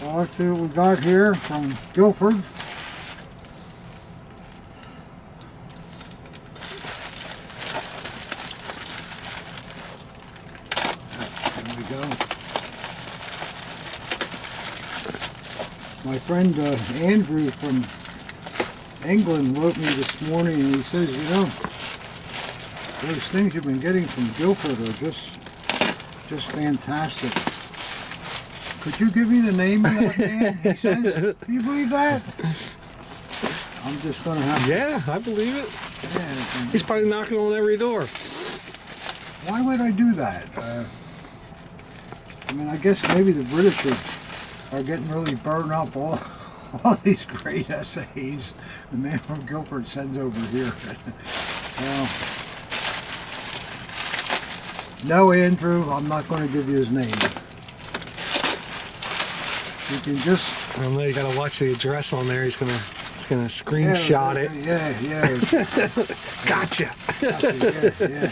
Well, let's see what we got here from Guilford. There we go. My friend Andrew from England wrote me this morning, and he says, you know, those things you've been getting from Guilford are just fantastic. Could you give me the name of that man? He says, can you believe that? I'm just going to have to... Yeah, I believe it. Yeah, He's probably knocking on every door. why would I do that? I mean, I guess maybe the British are getting really burned up all these great essays the man from Guilford sends over here. Well, no, Andrew, I'm not going to give you his name. You can just I don't know. You got to watch the address on there. He's gonna screenshot it. Yeah. Gotcha. Yeah.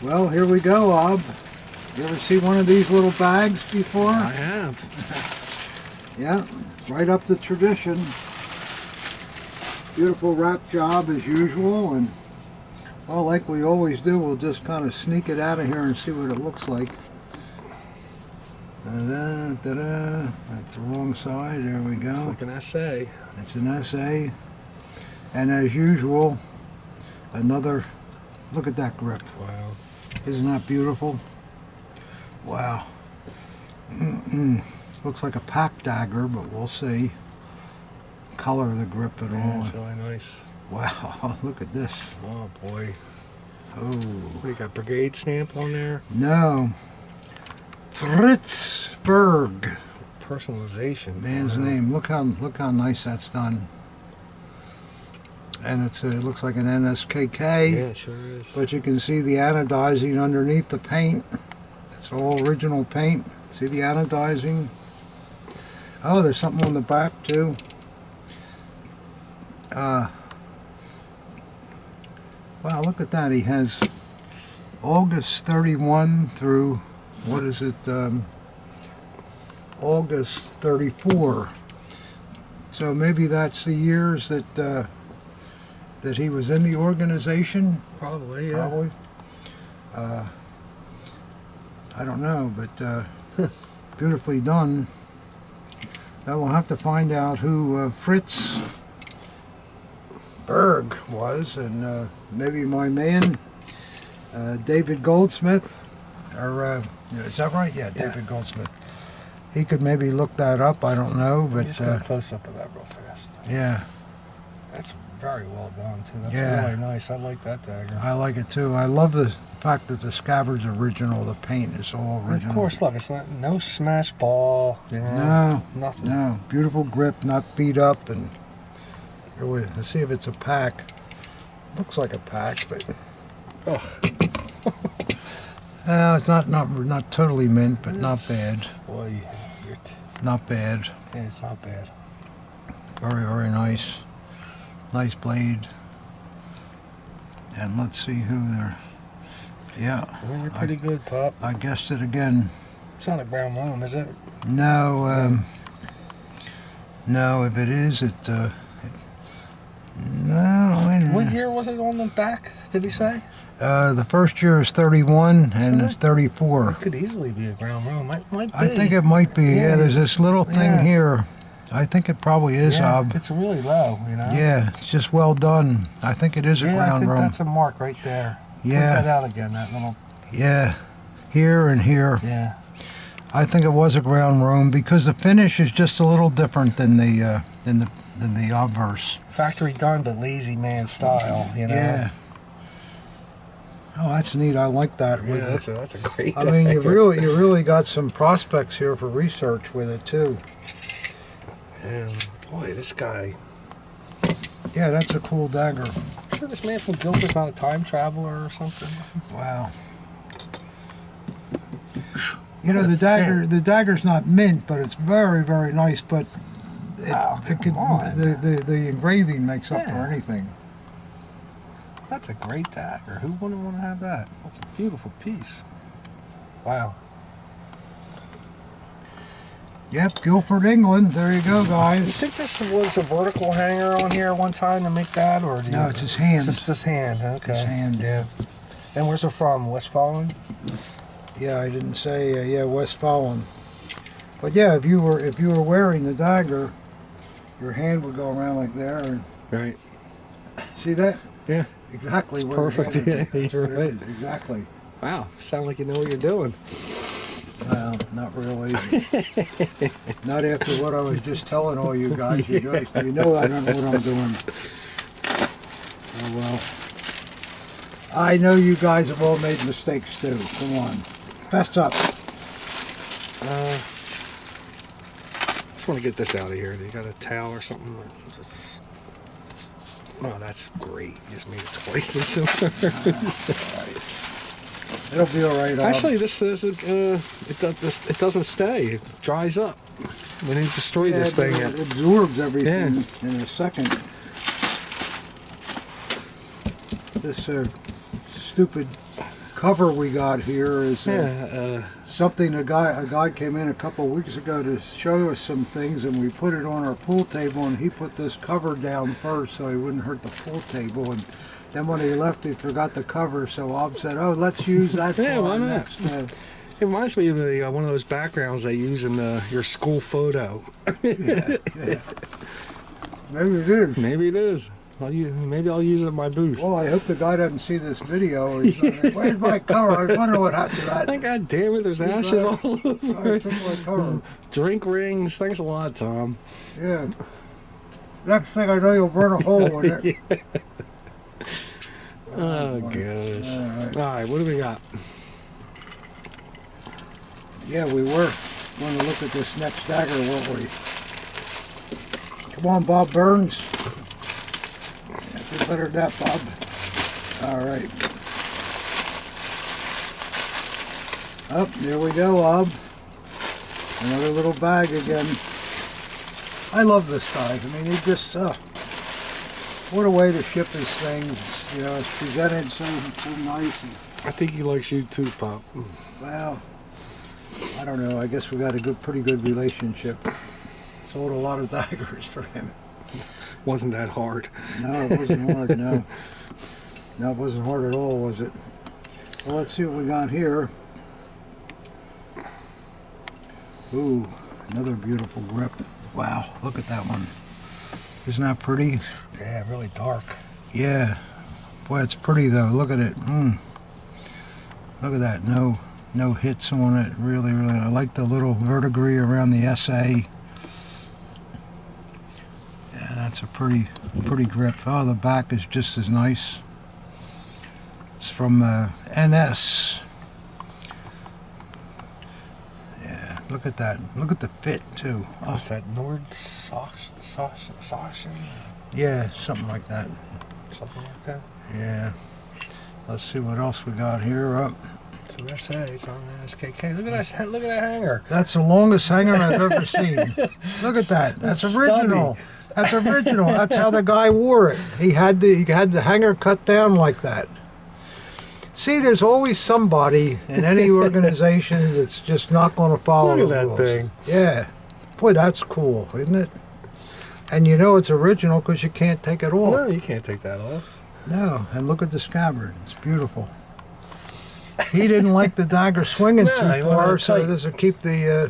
Well, here we go, Ob. You ever see one of these little bags before? I have. Yeah, right up the tradition. Beautiful wrap job as usual, and well, like we always do, we'll just kind of sneak it out of here and see what it looks like. Da-da, da-da. That's the wrong side. There we go. It's like an SA. It's an SA, and as usual, another. Look at that grip. Wow. Isn't that beautiful? Wow. Looks like a pack dagger, but we'll see. Color of the grip and all. That's really nice. Wow, look at this. Oh boy. Oh. What, you got brigade stamp on there? No. Fritzberg. Personalization. Man's name. Look how nice that's done. And it looks like an NSKK. Yeah, it sure is. But you can see the anodizing underneath the paint. It's all original paint. See the anodizing? Oh, there's something on the back too. Wow, look at that. He has August 31 through, what is it, August 34. So maybe that's the years that that he was in the organization. Probably, yeah. Probably. I don't know, but beautifully done. Now we'll have to find out who Fritz Berg was, and maybe my man David Goldsmith, or is that right? Yeah, David Goldsmith. He could maybe look that up. I don't know, but Just get a close up of that real fast. Yeah, That's very well done too. That's Yeah. really nice. I like that dagger. I like it too. I love the fact that the scabbard's original. The paint is all And original. of course, look, it's not no smash ball. You know, No, nothing. no, beautiful grip, not beat up, and here let's see if it's a pack. Looks like a pack, but Ugh. it's not totally mint, but not bad. Boy, Not bad. yeah, it's not bad. Very, very nice. Nice blade. And let's see who they're. Yeah, Well, you're pretty good, Pop. I guessed it again. It's not a brown loam, is it? No, no. If it is, no. What year was it on the back? Did he say? The first year is 31 and So it's 34. It could easily be a brown loam. Might be. I think it might be. Yeah, there's this little thing yeah. here. I think it probably is, Yeah, Ob. it's really low, you know. Yeah, it's just well done. I think it is a Yeah, I ground think room. that's a mark right there. Yeah. Point that out again. That little. Yeah, here and here. Yeah. I think it was a ground room because the finish is just a little different than the obverse. Factory done, but lazy man style. You know. Yeah. Oh, that's neat. I like that. Yeah, With that's a great. I mean, you dagger. really got some prospects here for research with it too. And boy, this guy. Yeah, that's a cool dagger. Sure, this man from Guilford's not a time traveler or something. Wow. You know, the dagger's not mint, but it's very, very nice. But come on. the engraving makes up for Yeah. anything. That's a great dagger. Who wouldn't want to have that? That's a beautiful piece. Wow. Yep, Guilford, England. There you go, You guys. think this was a vertical hanger on here one time to make that, or do No, you, it's his hand. Just his hand. Okay. His hand, yeah. And where's it from? Westfalen? Yeah, I didn't say. Yeah, Westfalen. But yeah, if you were wearing the dagger, your hand would go around like there. And Right. see that? Yeah. Exactly. It's where your perfect. hand Yeah, is. That's you're what it right. is, exactly. Wow. Sound like you know what you're doing. Well, not really. Not after what I was just telling all you guys. You know I don't know what I'm doing. Oh well. I know you guys have all made mistakes too. Come on. Fess up. Just want to get this out of here. You got a towel or something? Oh, that's great. You just made it twice or something. It'll be all right. Actually, this isn't. It doesn't stay. It dries up. We need to destroy this thing. It absorbs everything Yeah. in a second. This stupid cover we got here is something a guy came in a couple of weeks ago to show us some things, and we put it on our pool table, and he put this cover down first so he wouldn't hurt the pool table, and then when he left he forgot the cover, so Bob said, oh, let's use that Yeah, for why our not? next. It reminds me of the one of those backgrounds they use in your school photo. Yeah. Maybe it is. Maybe it is. Maybe I'll use it in my booth. Well, I hope the guy doesn't see this video. He's like, where's my cover? I wonder what happened to that. God damn it, there's ashes all over I it. took my cover. Drink rings. Thanks a lot, Tom. Yeah. Next thing I know, you'll burn a hole in it. Oh, gosh. All right. All right, what do we got? Yeah, we were going to look at this next dagger, weren't we? Come on, Bob Burns. Yeah, do better than that, Bob. All right. Up, there we go, Bob. Another little bag again. I love this guy. I mean, he just, what a way to ship his things. You know, it's presented so nice. And, I think he likes you too, Pop. well, I don't know. I guess we got a pretty good relationship. Sold a lot of daggers for him. Wasn't that hard? No, it wasn't hard. No, it wasn't hard at all, was it? Well, let's see what we got here. Ooh, another beautiful grip. Wow, look at that one. Isn't that pretty? Yeah, really dark. Yeah. Boy, it's pretty though. Look at it. Look at that. No hits on it. Really, really. I like the little verdigris around the SA. Yeah, that's a pretty grip. Oh, the back is just as nice. It's from NS. Yeah, look at that. Look at the fit too. Oh, What's that? Nord-Sachsen? yeah, something like that. Something like that? Yeah. Let's see what else we got here. Up. It's an SA. It's on NSKK. Look at that. Look at that hanger. That's the longest hanger I've ever seen. Look at that. That's original. That's original. That's how the guy wore it. He had the hanger cut down like that. See, there's always somebody in any organization that's just not going to follow Look the at that rules. thing. Yeah. Boy, that's cool, isn't it? And you know it's original because you can't take it off. No, you can't take that off. No. And look at the scabbard. It's beautiful. He didn't like the dagger swinging No, too he wanted far, it so tight. this will keep the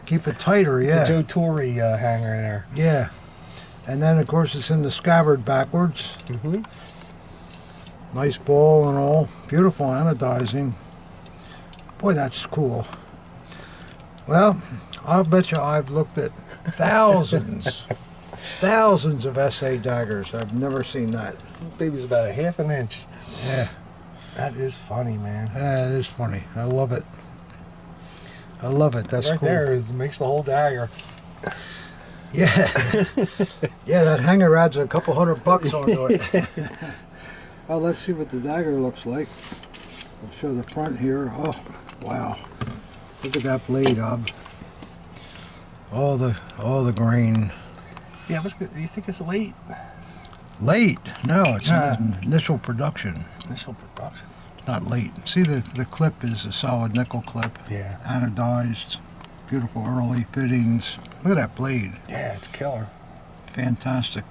keep it tighter. The Yeah. Joe Torre hanger there. Yeah. And then of course it's in the scabbard backwards. Mm-hmm. Nice ball and all. Beautiful anodizing. Boy, that's cool. Well, I'll bet you I've looked at thousands of SA daggers. I've never seen that. Baby's about a half an inch. Yeah. That is funny, man. It is funny. I love it. I love it. That's right cool. there makes the whole dagger. Yeah. Yeah, that hanger adds a couple $100 onto it. Well, let's see what the dagger looks like. I'll show the front here. Oh, wow. Look at that blade, Ob. All the grain. Yeah, do you think it's late? Late? No, it's Yeah. in initial production. Initial production. It's not late. See, the clip is a solid nickel clip. Yeah. Anodized. Beautiful early fittings. Look at that blade. Yeah, it's killer. Fantastic.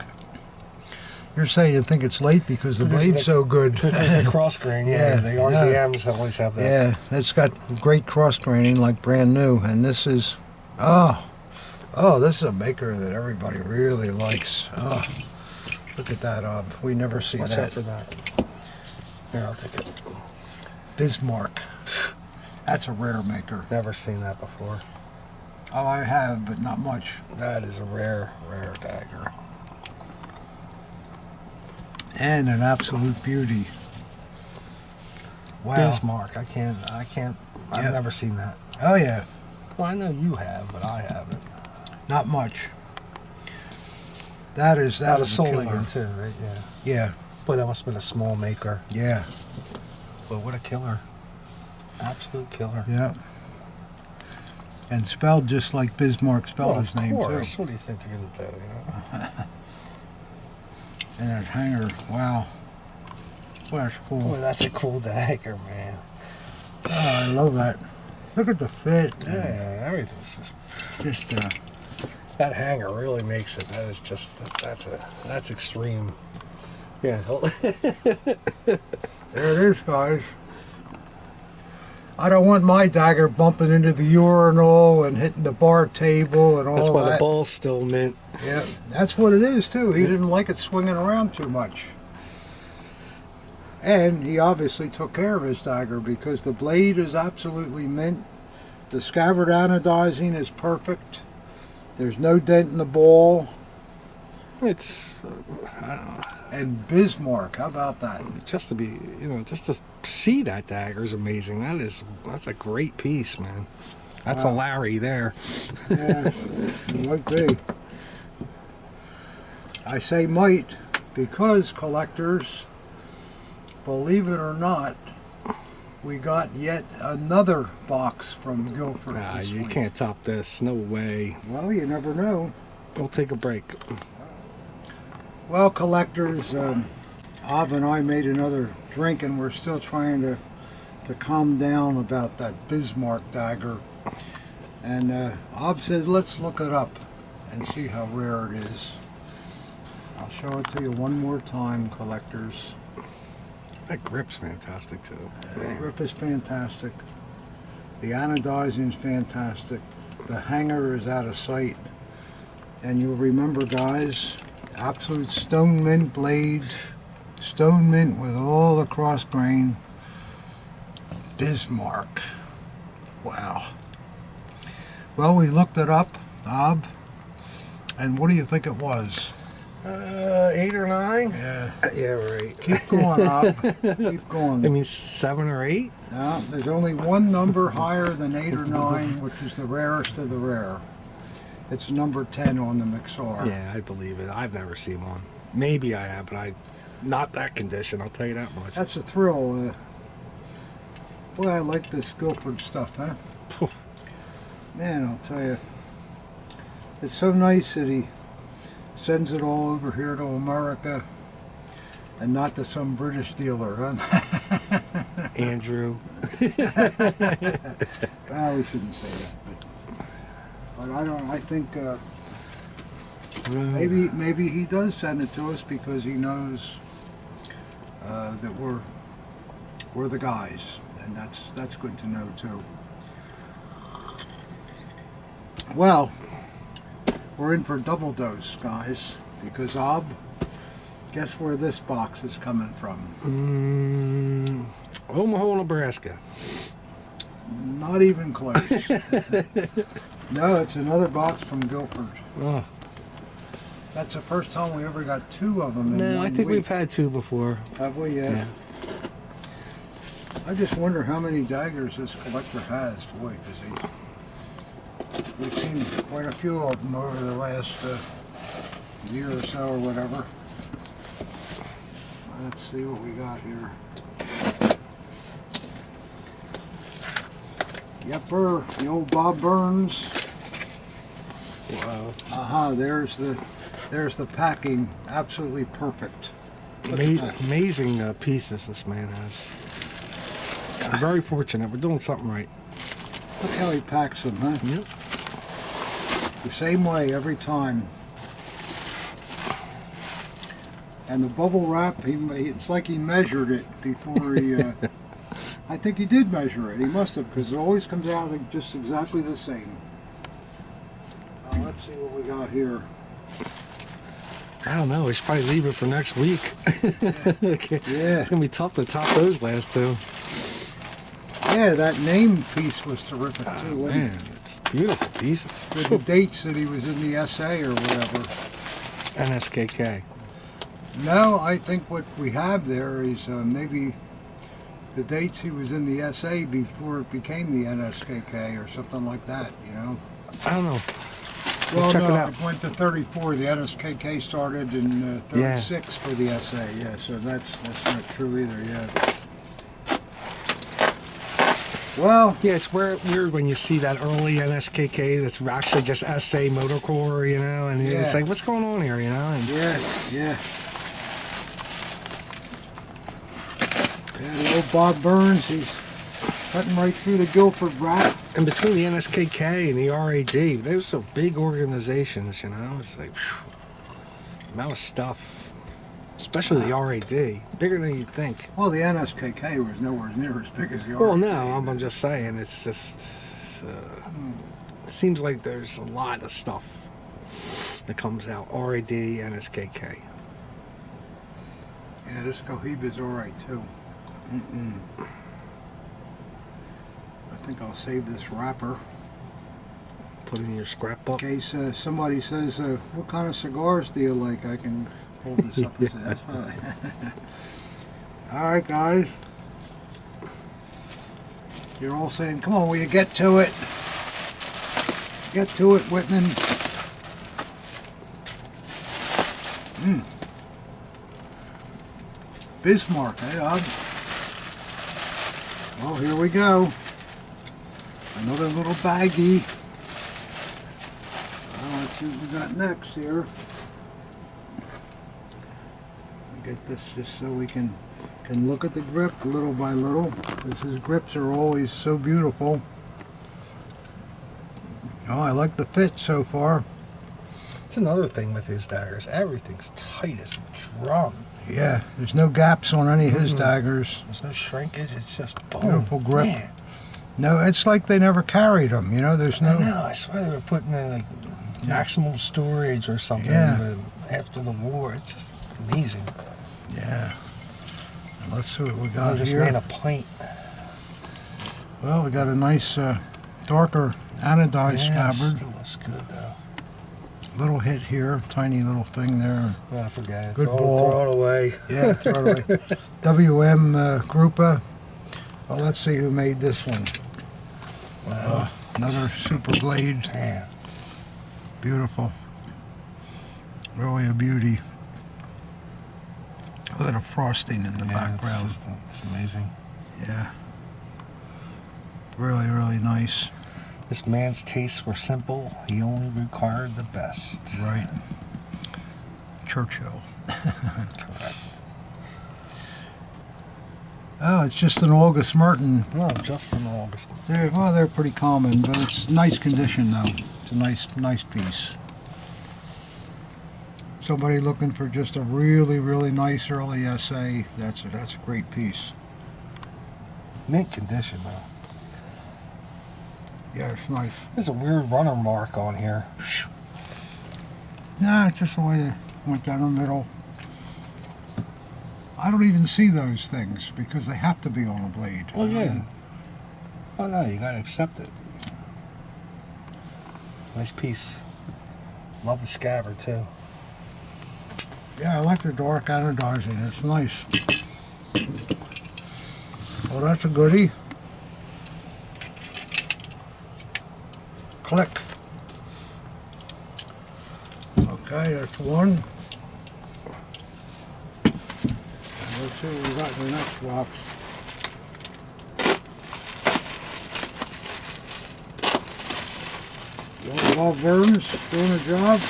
You're saying you think it's late because the Because blade's the- so good. Because the cross grain, yeah. Yeah, The RZMs always have that. Yeah, it's got great cross graining, like brand new. And this is, this is a maker that everybody really likes. Oh, look at that, we never see Watch out that. for that. Here, I'll take it. Bismarck. That's a rare maker. Never seen that before. Oh, I have, but not much. That is a rare dagger. And an absolute beauty. Wow. Bismarck. I can't. Yeah. I've never seen that. Oh, yeah. Well, I know you have, but I haven't. Not much. That is Out a of killer. Solingen too, right? Yeah. Yeah, Boy, that must have been a small maker. yeah. But what a killer. Absolute killer. Yeah. And spelled just like Bismarck spelled his name, Of too. course. What do you think they're going to do, you know? And that hanger, wow. Well, that's cool. Boy, that's a cool dagger, man. Oh, I love that. Look at the fit. Yeah, everything's just... That hanger really makes it. That is just... That's extreme. Yeah. There it is, guys. I don't want my dagger bumping into the urinal and hitting the bar table and all that. That's why the ball's still mint. Yeah, that's what it is, too. He didn't like it swinging around too much. And he obviously took care of his dagger because the blade is absolutely mint. The scabbard anodizing is perfect. There's no dent in the ball. It's... I don't know. And Bismarck, how about that? Just to be, you know, just to see that dagger is amazing. That's a great piece, man. That's a Larry there. Yeah, it might be. I say might because collectors, believe it or not, we got yet another box from Guilford this You week. can't top this. No way. Well, you never know. We'll take a break. Well, collectors, Ob and I made another drink, and we're still trying to calm down about that Bismarck dagger. And Ob said, let's look it up and see how rare it is. I'll show it to you one more time, collectors. That grip's fantastic, too. The grip is fantastic. The anodizing is fantastic. The hanger is out of sight. And you'll remember, guys, absolute stone mint blade, stone mint with all the cross grain. Bismarck. Wow. Well, we looked it up, Ob, and what do you think it was? 8 or 9? Yeah. Yeah, right. Keep going, Ob. Keep going. I mean, 7 or 8? No, there's only one number higher than 8 or 9, which is the rarest of the rare. It's number 10 on the Mixar. Yeah, I believe it. I've never seen one. Maybe I have, but not that condition, I'll tell you that much. That's a thrill. Boy, I like this Guilford stuff, huh? Man, I'll tell you. It's so nice that he sends it all over here to America and not to some British dealer, huh? Andrew. Well, we shouldn't say that, but I think maybe he does send it to us because he knows that we're the guys, and that's good to know too. Well, we're in for double dose, guys, because Ob, guess where this box is coming from? Omaha, Nebraska. Not even close. No, it's another box from Guilford. Oh. That's the first time we ever got 2 of them in No, one I think week. we've had 2 before. Have we? Yeah. I just wonder how many daggers this collector has. Boy, because we've seen quite a few of them over the last year or so or whatever. Let's see what we got here. Yepper, the old Bob Burns. Wow. There's the packing. Absolutely perfect. Look at that. Amazing pieces this man has. We're very fortunate. We're doing something right. Look how he packs them, huh? Yep. The same way every time. And the bubble wrap, it's like he measured it before he... I think he did measure it. He must have, because it always comes out just exactly the same. Let's see what we got here. I don't know. We should probably leave it for next week. Yeah. It's going to be tough to top those last 2. Yeah, that name piece was terrific too, wasn't Man, it's beautiful pieces. it? With the dates that he was in the SA or whatever. NSKK. No, I think what we have there is maybe the dates he was in the SA before it became the NSKK or something like that, you know? I don't know. Well, check it no, out. it went to 34. The NSKK started in 36 for the SA, yeah, so that's not true either, yeah. Well, Yeah, it's weird when you see that early NSKK that's actually just SA motor core, you know, and Yeah. it's like, what's going on here, you know? And yeah. Yeah, the old Bob Burns, he's cutting right through the Guilford rat. and between the NSKK and the RAD, those are big organizations, you know? It's like, whew, amount of stuff, especially the RAD, bigger than you'd think. Well, the NSKK was nowhere near as big as the Well, RAD. no, I'm just saying, it's just, it seems like there's a lot of stuff that comes out, RAD, NSKK. Yeah, this Cohiba's alright too. I think I'll save this wrapper Put it in your scrapbook. in case somebody says, what kind of cigars do you like? I can hold this up and say, that's fine. Alright, guys. You're all saying, come on, will you get to it? Get to it, Wittmann. Bismarck, eh, Odd? Well, here we go. Another little baggie. Let's see what we got next here. Get this just so we can look at the grip little by little, because his grips are always so beautiful. Oh, I like the fit so far. It's another thing with his daggers. Everything's tight as a drum. Yeah, there's no gaps on any of his daggers. There's no shrinkage. It's just boom. Beautiful grip. Man. No, it's like they never carried them, you know, there's no... I know. I swear they were putting in like maximum storage or something after the war. It's just amazing. Yeah. And let's see what we I got just here. made a pint. Well, we got a nice darker anodized scabbard. Still looks good though. Little hit here, tiny little thing there. Oh, I forget it. Good ball. Throw it away. Yeah, throw it away. WM Grupa. Well, let's see who made this one. Wow. Another super blade. Man. Beautiful. Really a beauty. Look at the frosting in the background. It's amazing. Yeah. Really, really nice. This man's tastes were simple. He only required the best. Right. Churchill. Correct. Oh, it's just an August Merten. Oh, just in August. They're pretty common, but it's nice condition though. It's a nice piece. Somebody looking for just a really, really nice early SA, that's a great piece. Mint condition though. Yeah, it's nice. There's a weird runner mark on here. Nah, it's just the way it went down the middle. I don't even see those things because they have to be on a blade. Oh yeah. Oh no, you gotta accept it. Nice piece. Love the scabbard too. Yeah, I like the dark anodizing. It's nice. Well, that's a goodie. Click. Okay, that's one. And let's see what we got in the next box. The old Burns doing a job.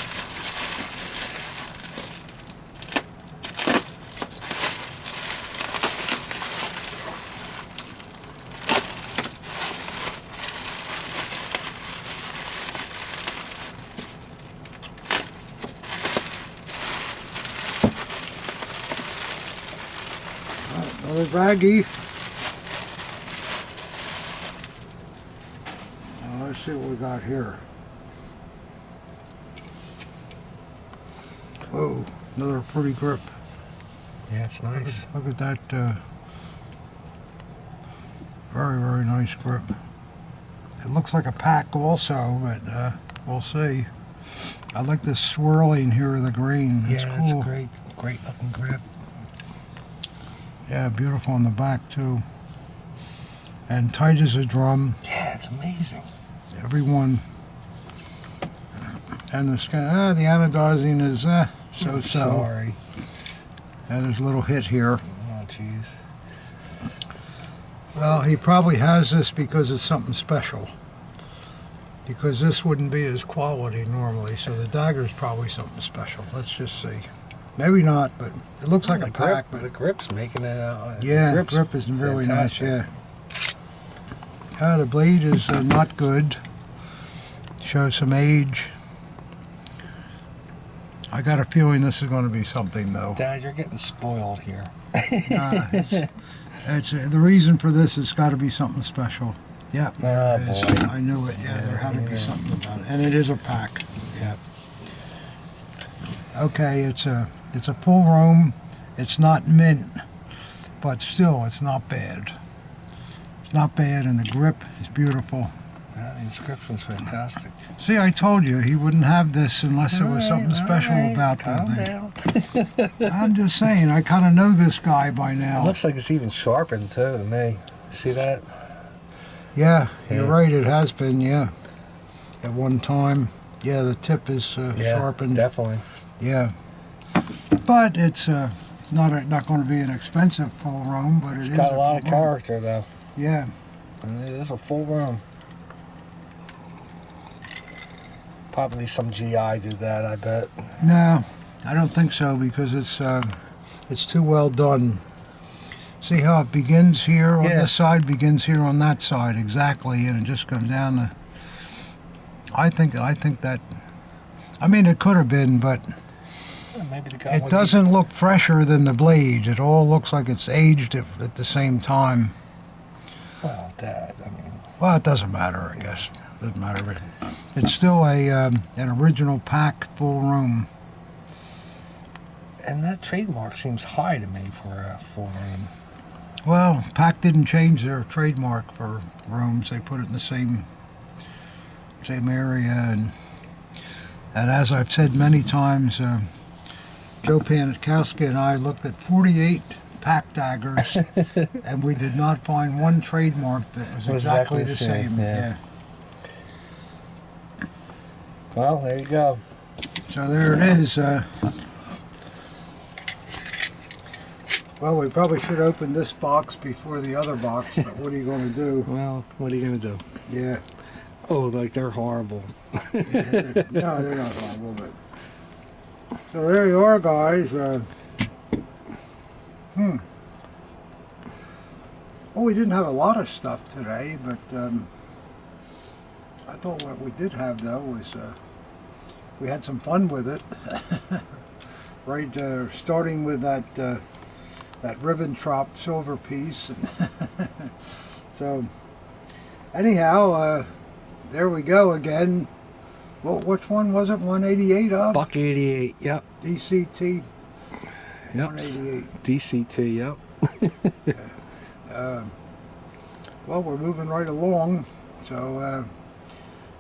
Another baggie. Now let's see what we got here. Whoa, another pretty grip. Yeah, it's nice. Look at that. Very, very nice grip. It looks like a pack also, but we'll see. I like this swirling here of the green. It's Yeah, cool. it's great. Great looking grip. Yeah, beautiful on the back too. And tight as a drum. Yeah, it's amazing. Everyone. And the anodizing is so-so. Sorry. And there's a little hit here. Oh, jeez. Well, he probably has this because it's something special. Because this wouldn't be his quality normally, so the dagger is probably something special. Let's just see. Maybe not, but it looks like a pack. But the grip's making it out. yeah, the grip is really nice, yeah. The blade is not good. Shows some age. I got a feeling this is going to be something, though. Dad, you're getting spoiled here. It's the reason for this has got to be something special. Yeah, there it is. Boy. I knew it. Yeah, there had to be something about it, and it is a pack. Yeah. Okay, it's a full roam. It's not mint, but still, it's not bad. It's not bad, and the grip is beautiful. Yeah, the inscription's fantastic. See, I told you he wouldn't have this unless there was something special about Calm that down. thing. I'm just saying, I kind of know this guy by It now. looks like it's even sharpened too to me. See that? Yeah, you're right. It has been. Yeah, at one time. Yeah, the tip is sharpened. Definitely. Yeah, but it's not going to be an expensive full room, but It's it is got a lot of full room. character though. Yeah. And it is a full room. Probably some GI did that, I bet. No, I don't think so because it's too well done. See how it begins here on this side, begins here on that side exactly, and it just comes down to. I think that. I mean, it could have been, but Maybe the guy it doesn't look fresher than the blade. It all looks like it's aged at the same time. Well, Dad, I mean. Well, it doesn't matter, I guess. Doesn't matter, but it's still an original pack, full room. And that trademark seems high to me for a full room. Well, Pack didn't change their trademark for rooms. They put it in the same area, and as I've said many times, Joe Panikowski and I looked at 48 Pack daggers, and we did not find one trademark that was exactly the same. Yeah. Well, there you go. So there it is. Well, we probably should open this box before the other box, but what are you going to do? Well, what are you going to do? Yeah. Oh, like they're horrible. No, they're not horrible, but... So there you are, guys. Well, we didn't have a lot of stuff today, but I thought what we did have, though, was we had some fun with it. Right, starting with that Ribbentrop silver piece. So, anyhow, there we go again. Well, which one was it? 188 up? Buck 88, yep. DCT Yep. 188. DCT, yep. Well, we're moving right along. So,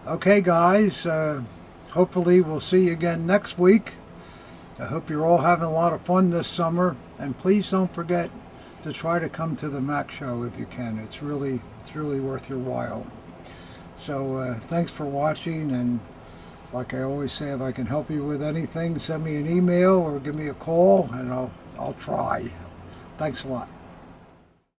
okay, guys. Hopefully, we'll see you again next week. I hope you're all having a lot of fun this summer. And please don't forget to try to come to the Mac Show if you can. It's really worth your while. So, thanks for watching. And like I always say, if I can help you with anything, send me an email or give me a call, and I'll try. Thanks a lot.